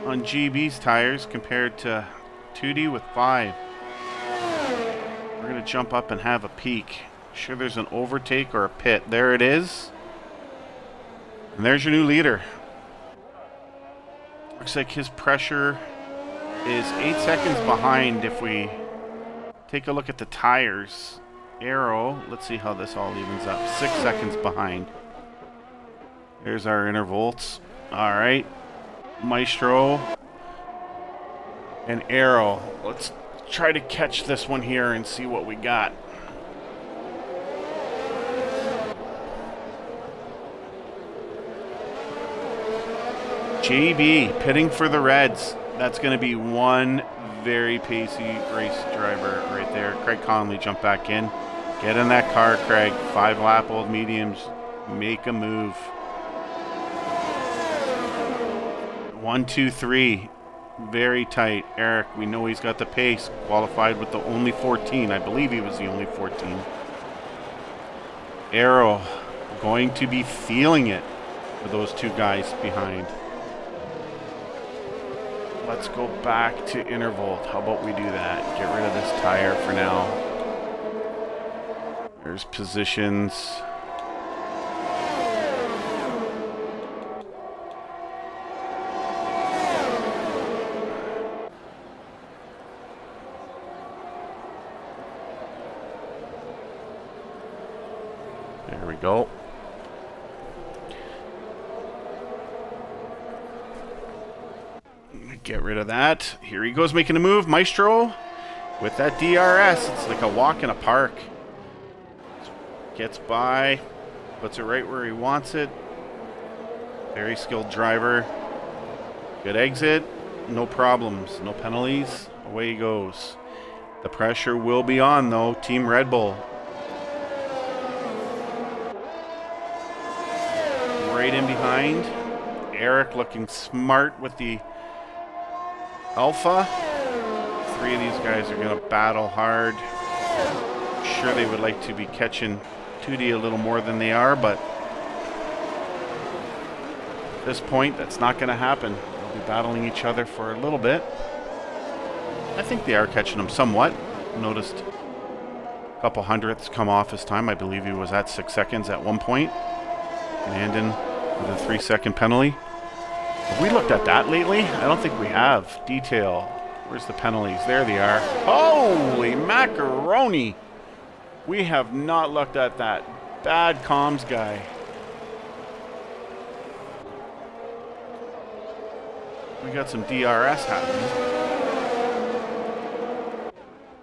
on GB's tires compared to 2D with 5. We're going to jump up and have a peek. Sure there's an overtake or a pit. There it is. And there's your new leader. Looks like his pressure is 8 seconds behind if we take a look at the tires. Aero, let's see how this all evens up. 6 seconds behind. There's our intervolts. Alright. Maestro and Aero. Let's try to catch this one here and see what we got. JB pitting for the Reds. That's going to be one very pacey race driver right there. Craig Conley jump back in. Get in that car, Craig. 5-lap old mediums. Make a move. 1, 2, 3. Very tight. Eric, we know he's got the pace. Qualified with the only 14. I believe he was the only 14. Aero going to be feeling it with those two guys behind. Let's go back to Intervolt. How about we do that? Get rid of this tire for now. There's positions. There we go. Get rid of that. Here he goes making a move. Maestro with that DRS. It's like a walk in a park. Gets by. Puts it right where he wants it. Very skilled driver. Good exit. No problems. No penalties. Away he goes. The pressure will be on though. Team Red Bull. Right in behind. Eric looking smart with the Alpha. 3 of these guys are going to battle hard. Sure they would like to be catching 2D a little more than they are, but At this point, that's not going to happen. They'll be battling each other for a little bit. I think they are catching him somewhat. Noticed a couple hundredths come off his time. I believe he was at 6 seconds at one point. Landon with a 3-second penalty. Have we looked at that lately? I don't think we have. Detail. Where's the penalties? There they are. Holy macaroni! We have not looked at that. Bad comms guy. We got some DRS happening.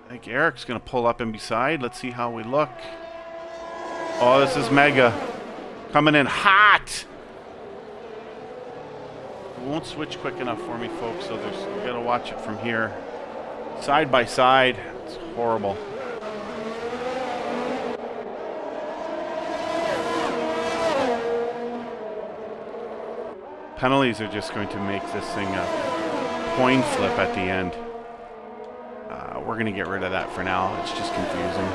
I think Eric's going to pull up and beside. Let's see how we look. Oh, this is Mega. Coming in hot! It won't switch quick enough for me, folks, so you got to watch it from here. Side by side. It's horrible. Penalties are just going to make this thing a coin flip at the end. We're going to get rid of that for now. It's just confusing.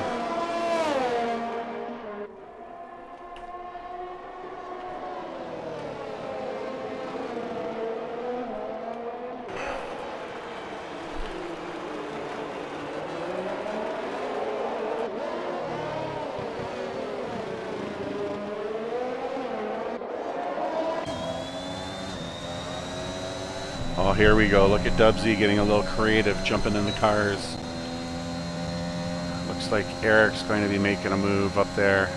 Oh, here we go. Look at Dubsy getting a little creative, jumping in the cars. Looks like Eric's going to be making a move up there.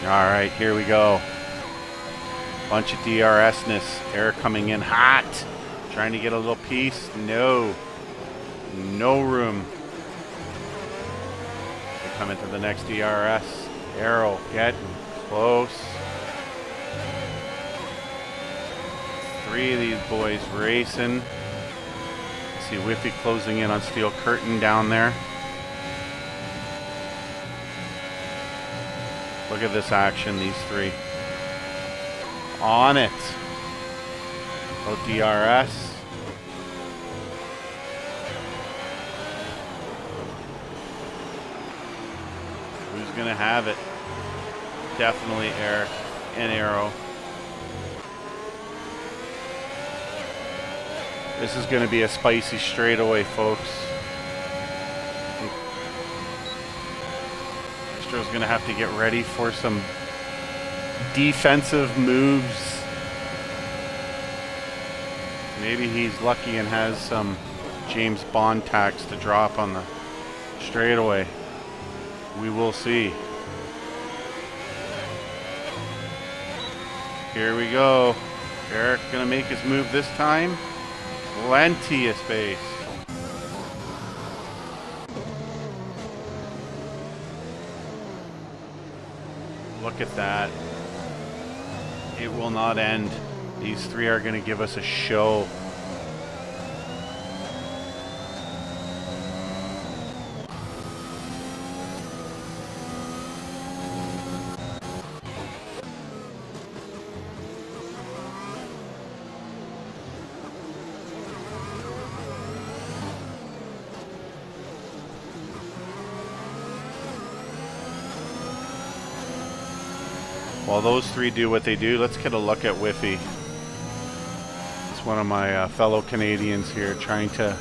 All right, here we go. Bunch of DRS-ness. Eric coming in hot. Trying to get a little piece. No. No room. They come into the next DRS. Arrow getting close. 3 of these boys racing. See Whiffy closing in on Steel Curtain down there. Look at this action, these 3. On it. Oh, DRS. Who's going to have it? Definitely Eric and Arrow. This is going to be a spicy straightaway, folks. Astro's going to have to get ready for some defensive moves. Maybe he's lucky and has some James Bond tax to drop on the straightaway. We will see. Here we go. Eric gonna make his move this time. Plenty of space. Look at that. It will not end. These 3 are going to give us a show. While those 3 do what they do, let's get a look at Whiffy. It's one of my fellow Canadians here trying to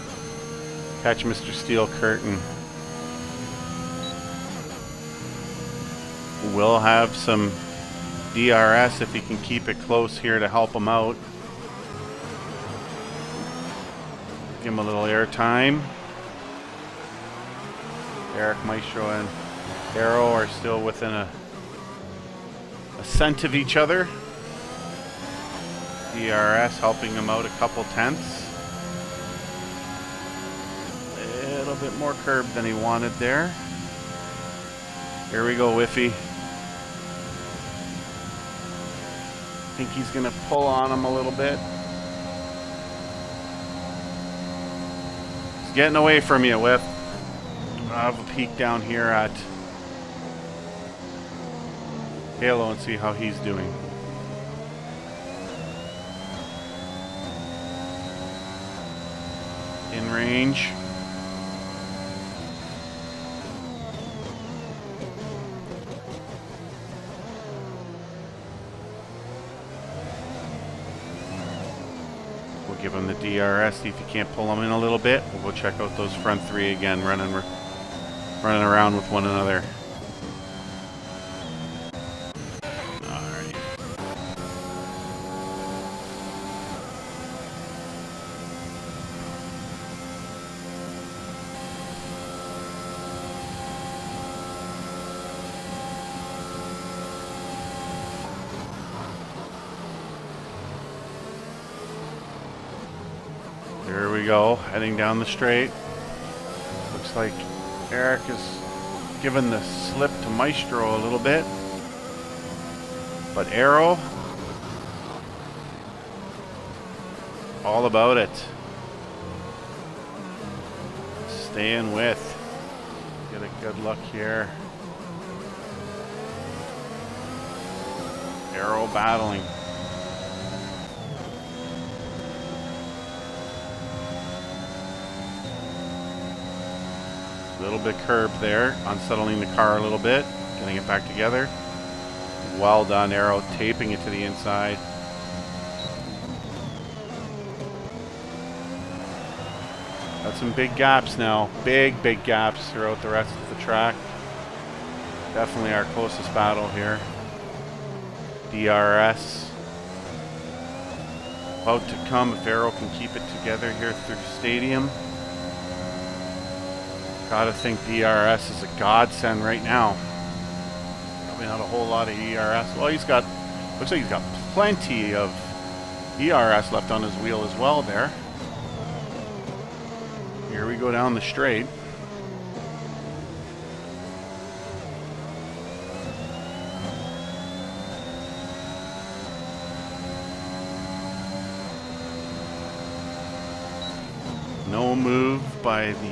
catch Mr. Steel Curtain. We'll have some DRS if he can keep it close here to help him out. Give him a little air time. Eric Maestro and Arrow are still within a scent of each other. DRS helping him out a couple tenths. A little bit more curb than he wanted there. Here we go, Whiffy. I think he's going to pull on him a little bit. He's getting away from you, Whiff. I'll have a peek down here at Halo and see how he's doing. in range. We'll give him the DRS, see if he can't pull him in a little bit. We'll go check out those front three again, running around with one another. Alright. There we go, heading down the straight. Looks like Eric is giving the slip to Maestro a little bit. But Arrow, all about it. Staying with. Get a good look here. Arrow battling. A little bit curved there, unsettling the car a little bit, getting it back together. Well done, Arrow, taping it to the inside. Got some big gaps now, big gaps throughout the rest of the track. Definitely our closest battle here. DRS about to come if Arrow can keep it together here through Stadium. Gotta think DRS is a godsend right now. Probably not a whole lot of ERS. Well, looks like he's got plenty of ERS left on his wheel as well there. Here we go down the straight. No move by the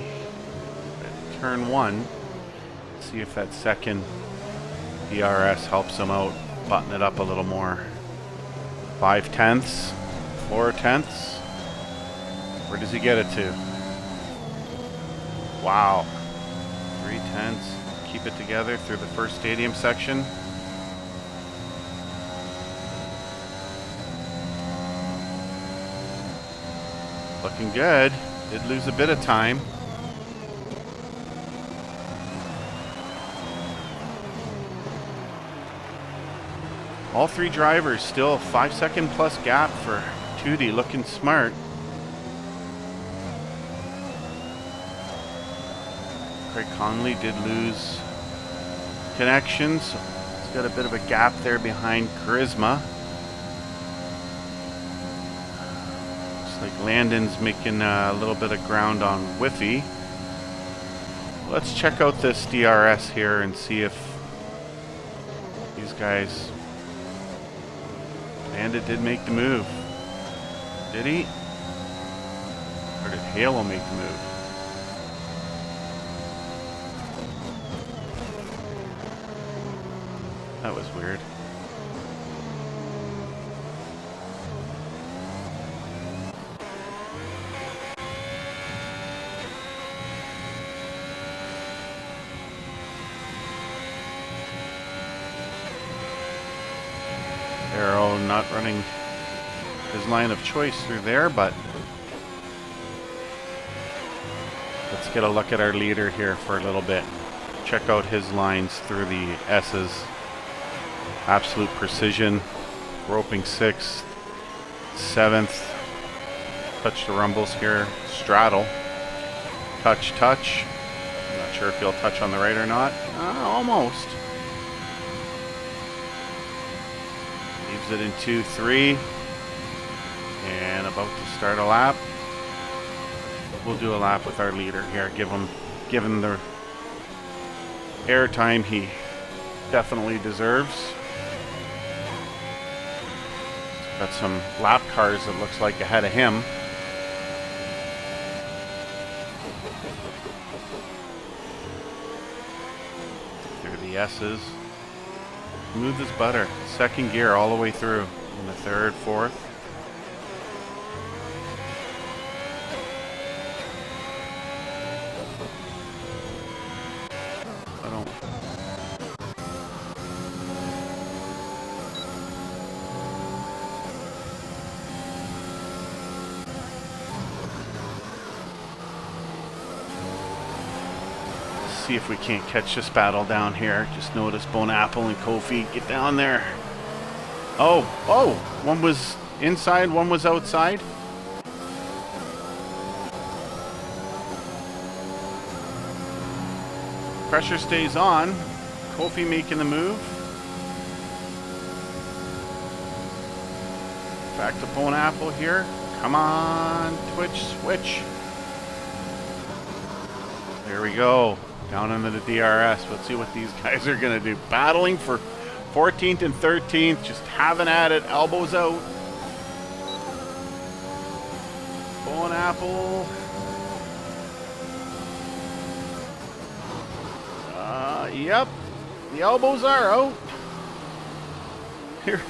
turn one. See if that second DRS helps him out, button it up a little more. 5/10, 4/10. Where does he get it to? Wow. 3/10. Keep it together through the first Stadium section. Looking good. Did lose a bit of time. All three drivers still 5-second plus gap for Tootie, looking smart. Craig Conley did lose connection, so he's got a bit of a gap there behind Charisma. Looks like Landon's making a little bit of ground on Whiffy. Let's check out this DRS here and see if these guys... Bandit did make the move. Did he? Or did Halo make the move? That was weird. Arrow not running his line of choice through there, but let's get a look at our leader here for a little bit. Check out his lines through the S's. Absolute precision. Groping 6th, 7th. Touch the rumbles here. Straddle. Touch. I'm not sure if he'll touch on the right or not. Almost. Leaves it in 2-3. And about to start a lap. We'll do a lap with our leader here. Give him the airtime he definitely deserves. Got some lap cars that looks like ahead of him. Through the S's. Smooth as butter. Second gear all the way through. In the 3rd, 4th. See if we can't catch this battle down here. Just notice Bone Apple and Kofi get down there. Oh, one was inside, one was outside. Pressure stays on. Kofi making the move. Back to Bone Apple here. Come on, Twitch, switch. There we go. Down into the DRS. Let's see what these guys are going to do. Battling for 14th and 13th. Just having at it. Elbows out. Bone Apple. Yep. The elbows are out. Here.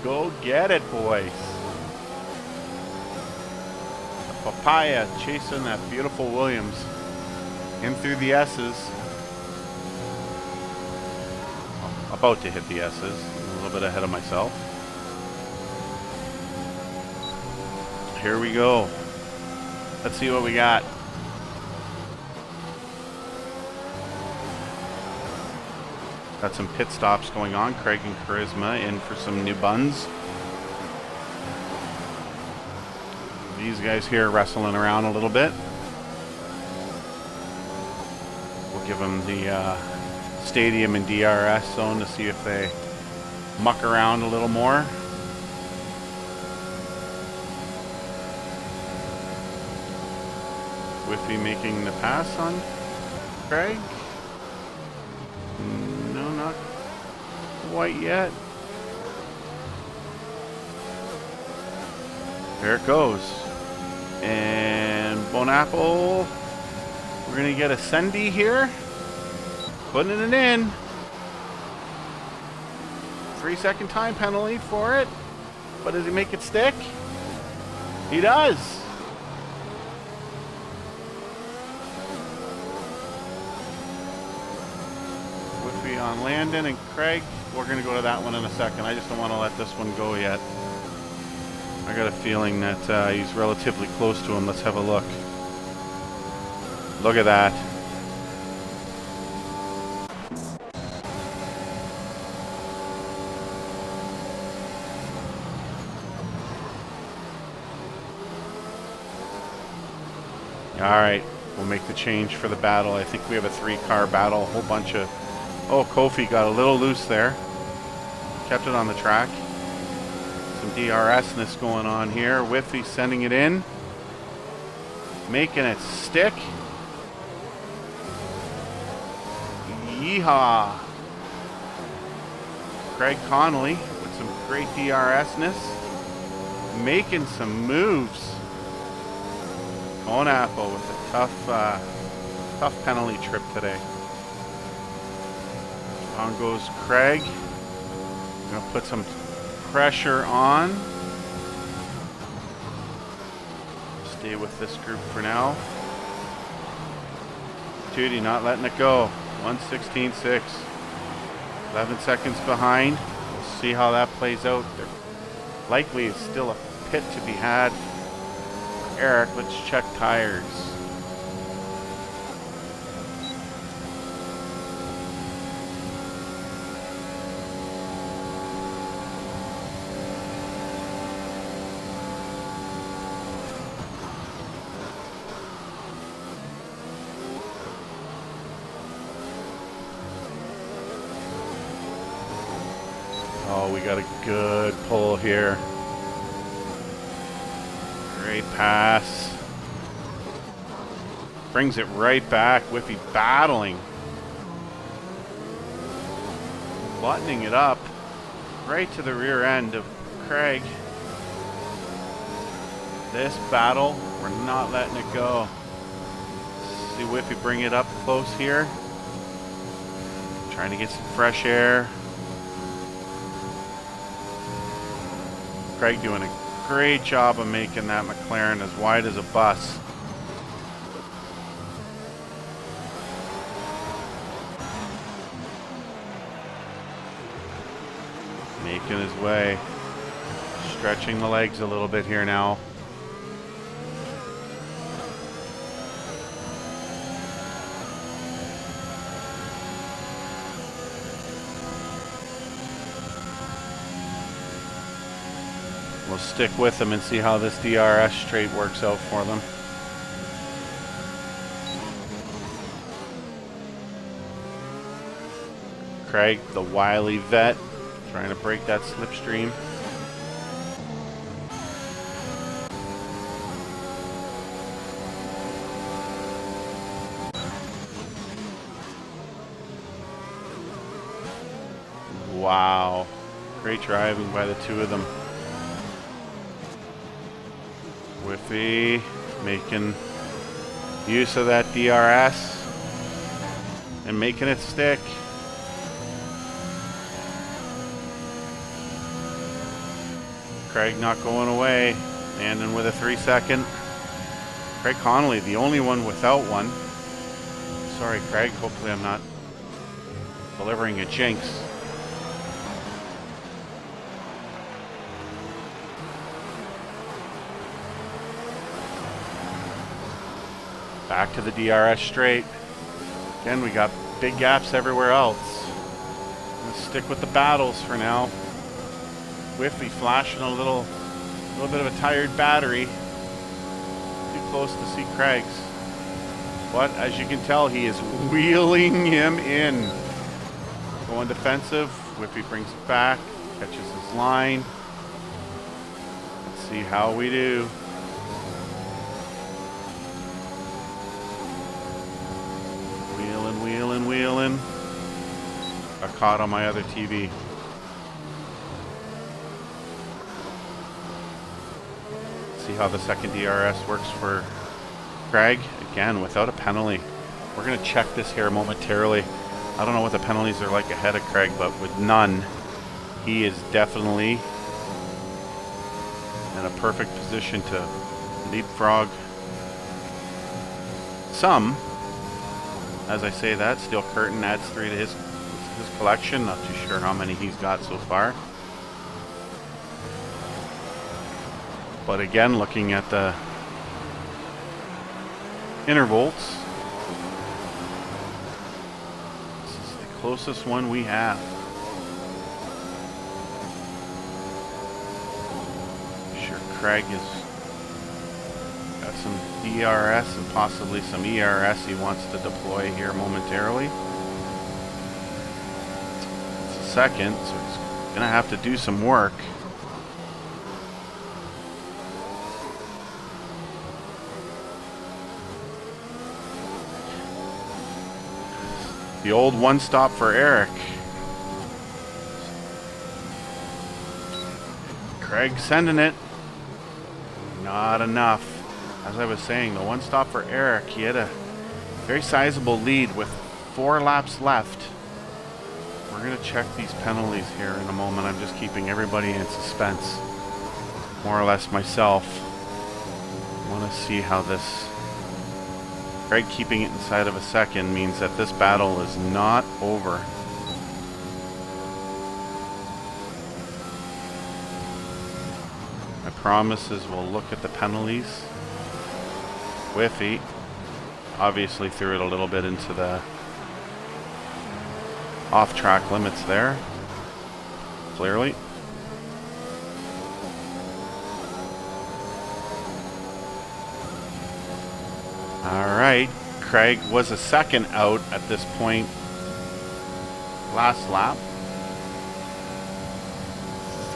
Go get it, boys. Papaya chasing that beautiful Williams in through the S's. About to hit the S's. A little bit ahead of myself. Here we go. Let's see what we got. Got some pit stops going on. Craig and Charisma in for some new buns. These guys here wrestling around a little bit. We'll give them the stadium and DRS zone to see if they muck around a little more. Whiffy making the pass on Craig. No, not quite yet. There it goes. And Bone Apple, we're going to get a Sendy here. Putting it in. 3-second time penalty for it. But does he make it stick? He does. Whiffy on Landon and Craig. We're going to go to that one in a second. I just don't want to let this one go yet. I got a feeling that he's relatively close to him. Let's have a look. Look at that. All right, we'll make the change for the battle. I think we have a 3-car battle, a whole bunch of... Oh, Kofi got a little loose there. Kept it on the track. Some DRS-ness going on here. Whiffy sending it in. Making it stick. Yeehaw. Craig Connolly with some great DRS-ness. Making some moves. Bone Apple with a tough penalty trip today. On goes Craig. Gonna put some pressure on. Stay with this group for now. Tootie not letting it go. 1:16.6. 11 seconds behind. We'll see how that plays out. There likely is still a pit to be had. Eric, let's check tires. Oh, we got a good pull here. Great pass. Brings it right back. Whiffy battling. Buttoning it up right to the rear end of Craig. This battle, we're not letting it go. See Whiffy bring it up close here. Trying to get some fresh air. Craig doing a great job of making that McLaren as wide as a bus. Making his way. Stretching the legs a little bit here now. We'll stick with them and see how this DRS straight works out for them. Craig, the wily vet, trying to break that slipstream. Wow. Great driving by the two of them. Whiffy making use of that DRS and making it stick. Craig not going away. Landon with a 3-second. Craig Connolly, the only one without one. Sorry, Craig. Hopefully I'm not delivering a jinx. Back to the DRS straight. Again, we got big gaps everywhere else. Let's stick with the battles for now. Whiffy flashing a little bit of a tired battery. Too close to see Craig's. But as you can tell, he is wheeling him in. Going defensive. Whiffy brings it back. Catches his line. Let's see how we do. Wheeling. Got caught on my other TV. See how the second DRS works for Craig. Again, without a penalty. We're going to check this here momentarily. I don't know what the penalties are like ahead of Craig, but with none, he is definitely in a perfect position to leapfrog some. As I say that, Steel Curtain adds 3 to his collection. Not too sure how many he's got so far. But again, looking at the intervolts, this is the closest one we have. Sure, Craig has got some DRS and possibly some ERS he wants to deploy here momentarily. It's a second, so he's going to have to do some work. The old one stop for Eric. Craig sending it. Not enough. As I was saying, the one stop for Eric, he had a very sizable lead with 4 laps left. We're going to check these penalties here in a moment. I'm just keeping everybody in suspense, more or less myself. I want to see how this... Craig keeping it inside of a second means that this battle is not over. My promise is we'll look at the penalties. Whiffy obviously threw it a little bit into the off-track limits there, clearly. Alright, Craig was a second out at this point last lap.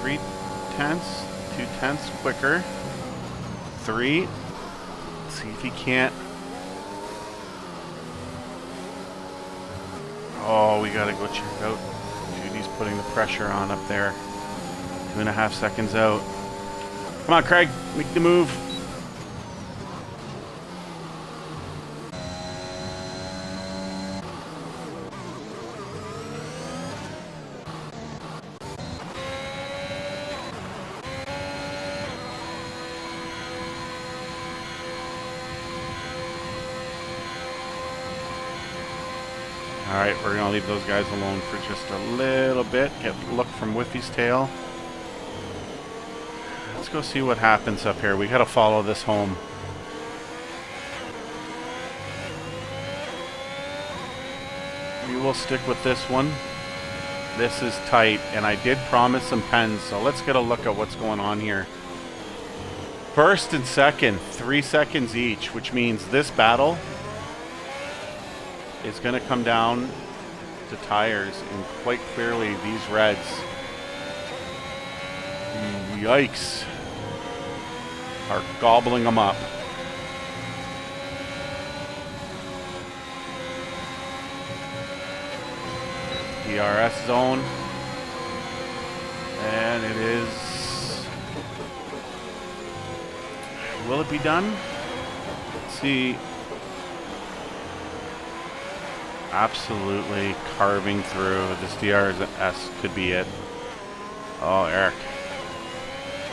3/10, 2/10 quicker. 3. See if he can't. Oh, we gotta go check out. Judy's putting the pressure on up there. 2.5 seconds out. Come on, Craig, make the move. Alright, we're going to leave those guys alone for just a little bit. Look from Whiffy's tail. Let's go see what happens up here. We gotta follow this home. We will stick with this one. This is tight, and I did promise some pens, so let's get a look at what's going on here. First and second, 3 seconds each, which means this battle is going to come down to tires, and quite clearly these reds. Yikes. Are gobbling them up. DRS zone. And it is... Will it be done? Let's see. Absolutely carving through. This DRS could be it. Oh, Eric.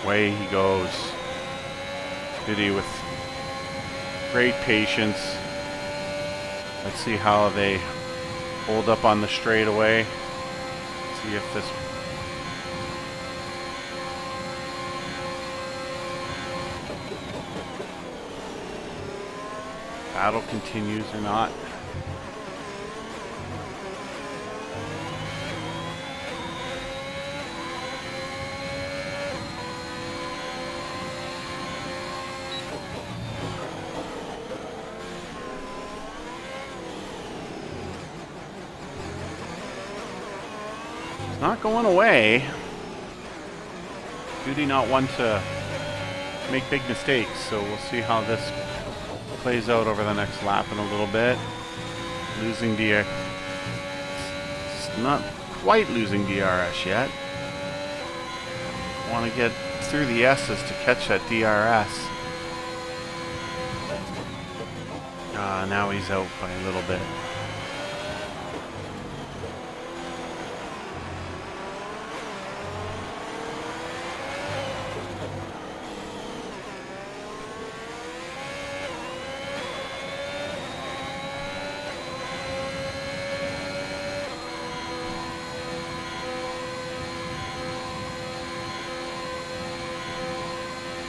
Away he goes. Diddy with great patience. Let's see how they hold up on the straightaway. See if this... battle continues or not. It's not going away. Duty not one to make big mistakes, so we'll see how this plays out over the next lap in a little bit. Losing DRS. Not quite losing DRS yet. Want to get through the S's to catch that DRS. Now he's out by a little bit.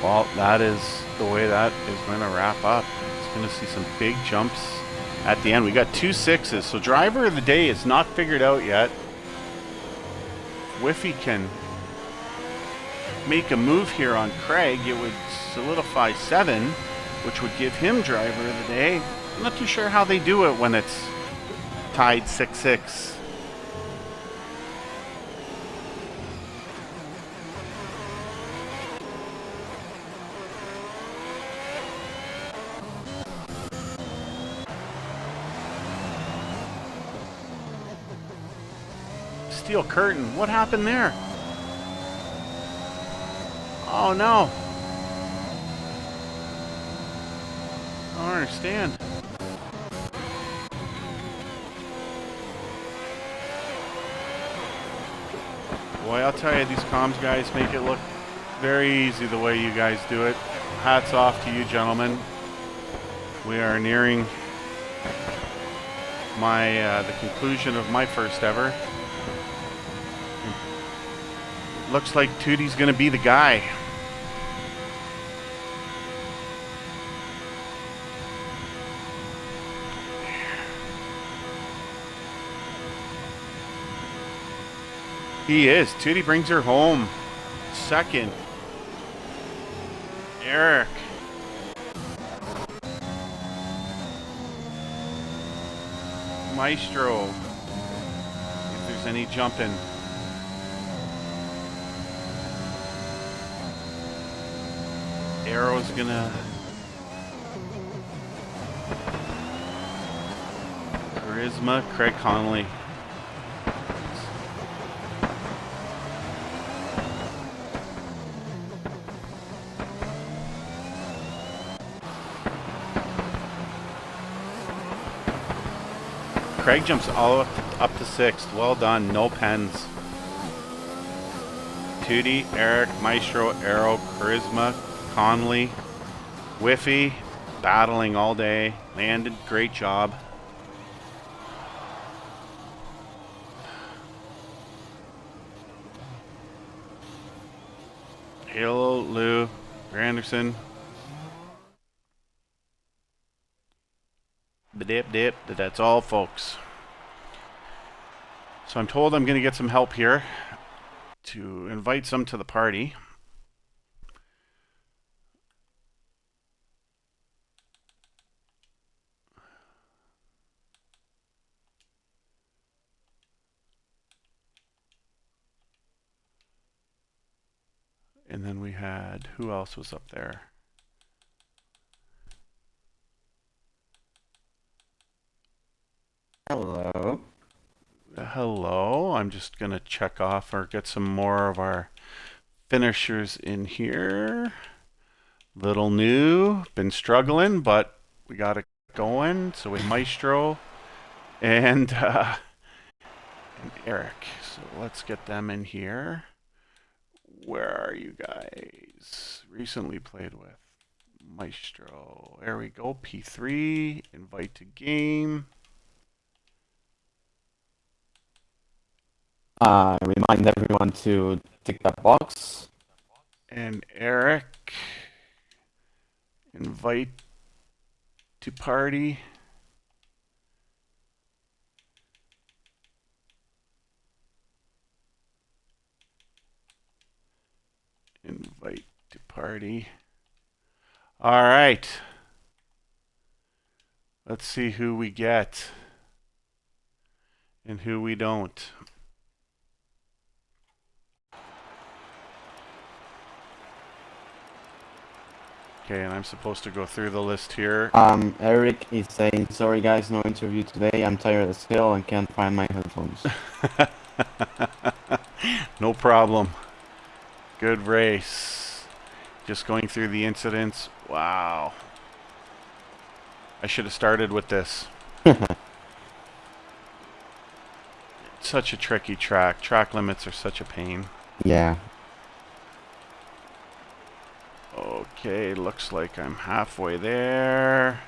Well, that is the way that is going to wrap up. It's going to see some big jumps at the end. We got 2 6s, so driver of the day is not figured out yet. Whiffy can make a move here on Craig, it would solidify 7, which would give him driver of the day. I'm not too sure how they do it when it's tied 6-6. Steel curtain. What happened there? Oh no. I don't understand. Boy, I'll tell you, these comms guys make it look very easy the way you guys do it. Hats off to you, gentlemen. We are nearing my the conclusion of my first ever. Looks like Tootie's gonna be the guy. He is. Tootie brings her home. Second. Eric. Maestro. If there's any jumping. Arrow's gonna... Charisma, Craig Connolly. Craig jumps all up to 6th. Well done. No pens. Tootie, Eric, Maestro, Arrow, Charisma, Conley, Whiffy, battling all day. Landed. Great job. Halo, Lou, Anderson. Dip, dip. That's all, folks. So I'm told I'm going to get some help here to invite some to the party. And then we had, who else was up there? Hello. Hello. I'm just going to check off or get some more of our finishers in here. Little new, been struggling, but we got it going. So we Maestro and Eric. So let's get them in here. Where are you guys? Recently played with Maestro. There we go. P3. Invite to game. Remind everyone to tick that box. And Eric. Invite to party. Invite to party. All right. Let's see who we get and who we don't. Okay, and I'm supposed to go through the list here. Eric is saying, sorry guys, no interview today. I'm tired as hell and can't find my headphones. No problem. Good race. Just going through the incidents. Wow. I should have started with this. Such a tricky track. Track limits are such a pain. Yeah. Okay, looks like I'm halfway there.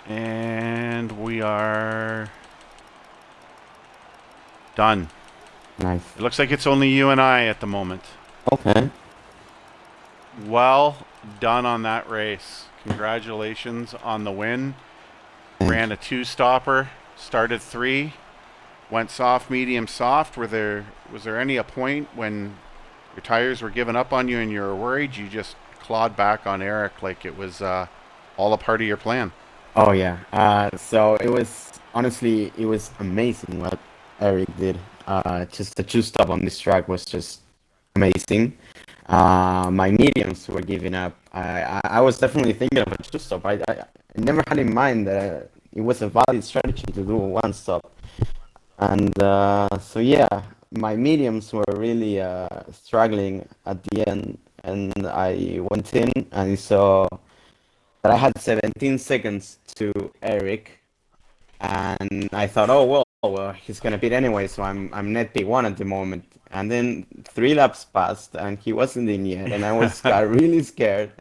And we are done. Nice. It looks like it's only you and I at the moment. Okay. Well done on that race. Congratulations on the win. Ran a 2-stopper, started 3, went soft, medium, soft. Was there any a point when your tires were giving up on you and you were worried? You just clawed back on Eric like it was all a part of your plan. Oh yeah. So it was honestly it was amazing what Eric did. Just the two stop on this track was just amazing. My mediums were giving up. I was definitely thinking of a two stop. I never had in mind that it was a valid strategy to do a one stop. And so yeah, my mediums were really struggling at the end, and I went in and saw that I had 17 seconds to Eric, and I thought, oh well, he's gonna beat anyway, so I'm net P1 at the moment. And then 3 laps passed, and he wasn't in yet, and I was got really scared.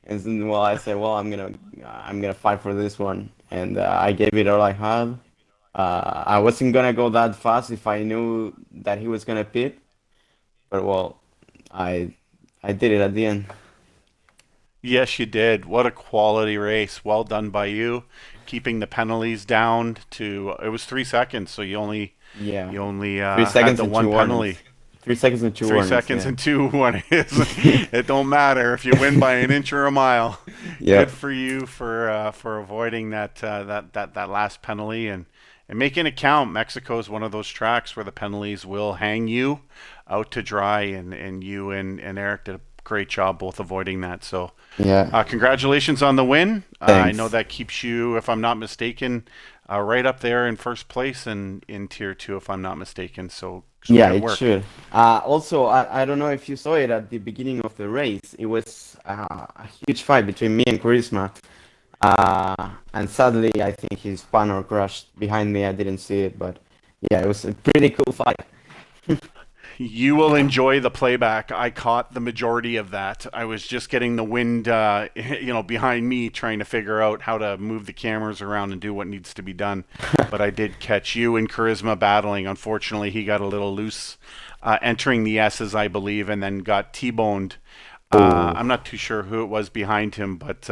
And then, well, I said, well, I'm gonna fight for this one, and I gave it all I had. I wasn't gonna go that fast if I knew that he was gonna pit, but well, I I did it at the end. Yes, you did. What a quality race. Well done by you. Keeping the penalties down to it was 3 seconds, so Yeah, you only three had seconds the and two one warnings. penalty. 3 seconds and two Three warnings. seconds Yeah. and two one is it don't matter if you win by an inch or a mile. Good Yep. for you for avoiding that last penalty and making it count. Mexico is one of those tracks where the penalties will hang you out to dry, and you and Eric did a great job both avoiding that. So Yeah. congratulations on the win. I know Thanks. that keeps you, if I'm not mistaken, right up there in first place and in tier two, if I'm not mistaken. So Yeah, good it work. should. Also, I don't know if you saw it at the beginning of the race. It was a huge fight between me and Charisma. And sadly, I think his panel crashed behind me. I didn't see it, but yeah, it was a pretty cool fight. You will enjoy the playback. I caught the majority of that. I was just getting the wind, behind me, trying to figure out how to move the cameras around and do what needs to be done. But I did catch you and Charisma battling. Unfortunately, he got a little loose, entering the S's, I believe, and then got T-boned. Oh, I'm not too sure who it was behind him, but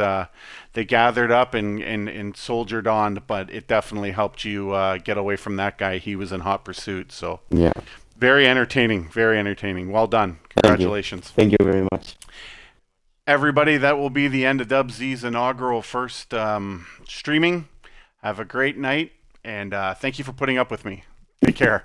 they gathered up and soldiered on. But it definitely helped you get away from that guy. He was in hot pursuit. So yeah. very entertaining. Very entertaining. Well done. Thank you. Congratulations. Thank you very much. Everybody, that will be the end of Dub Z's inaugural first streaming. Have a great night, and thank you for putting up with me. Take care.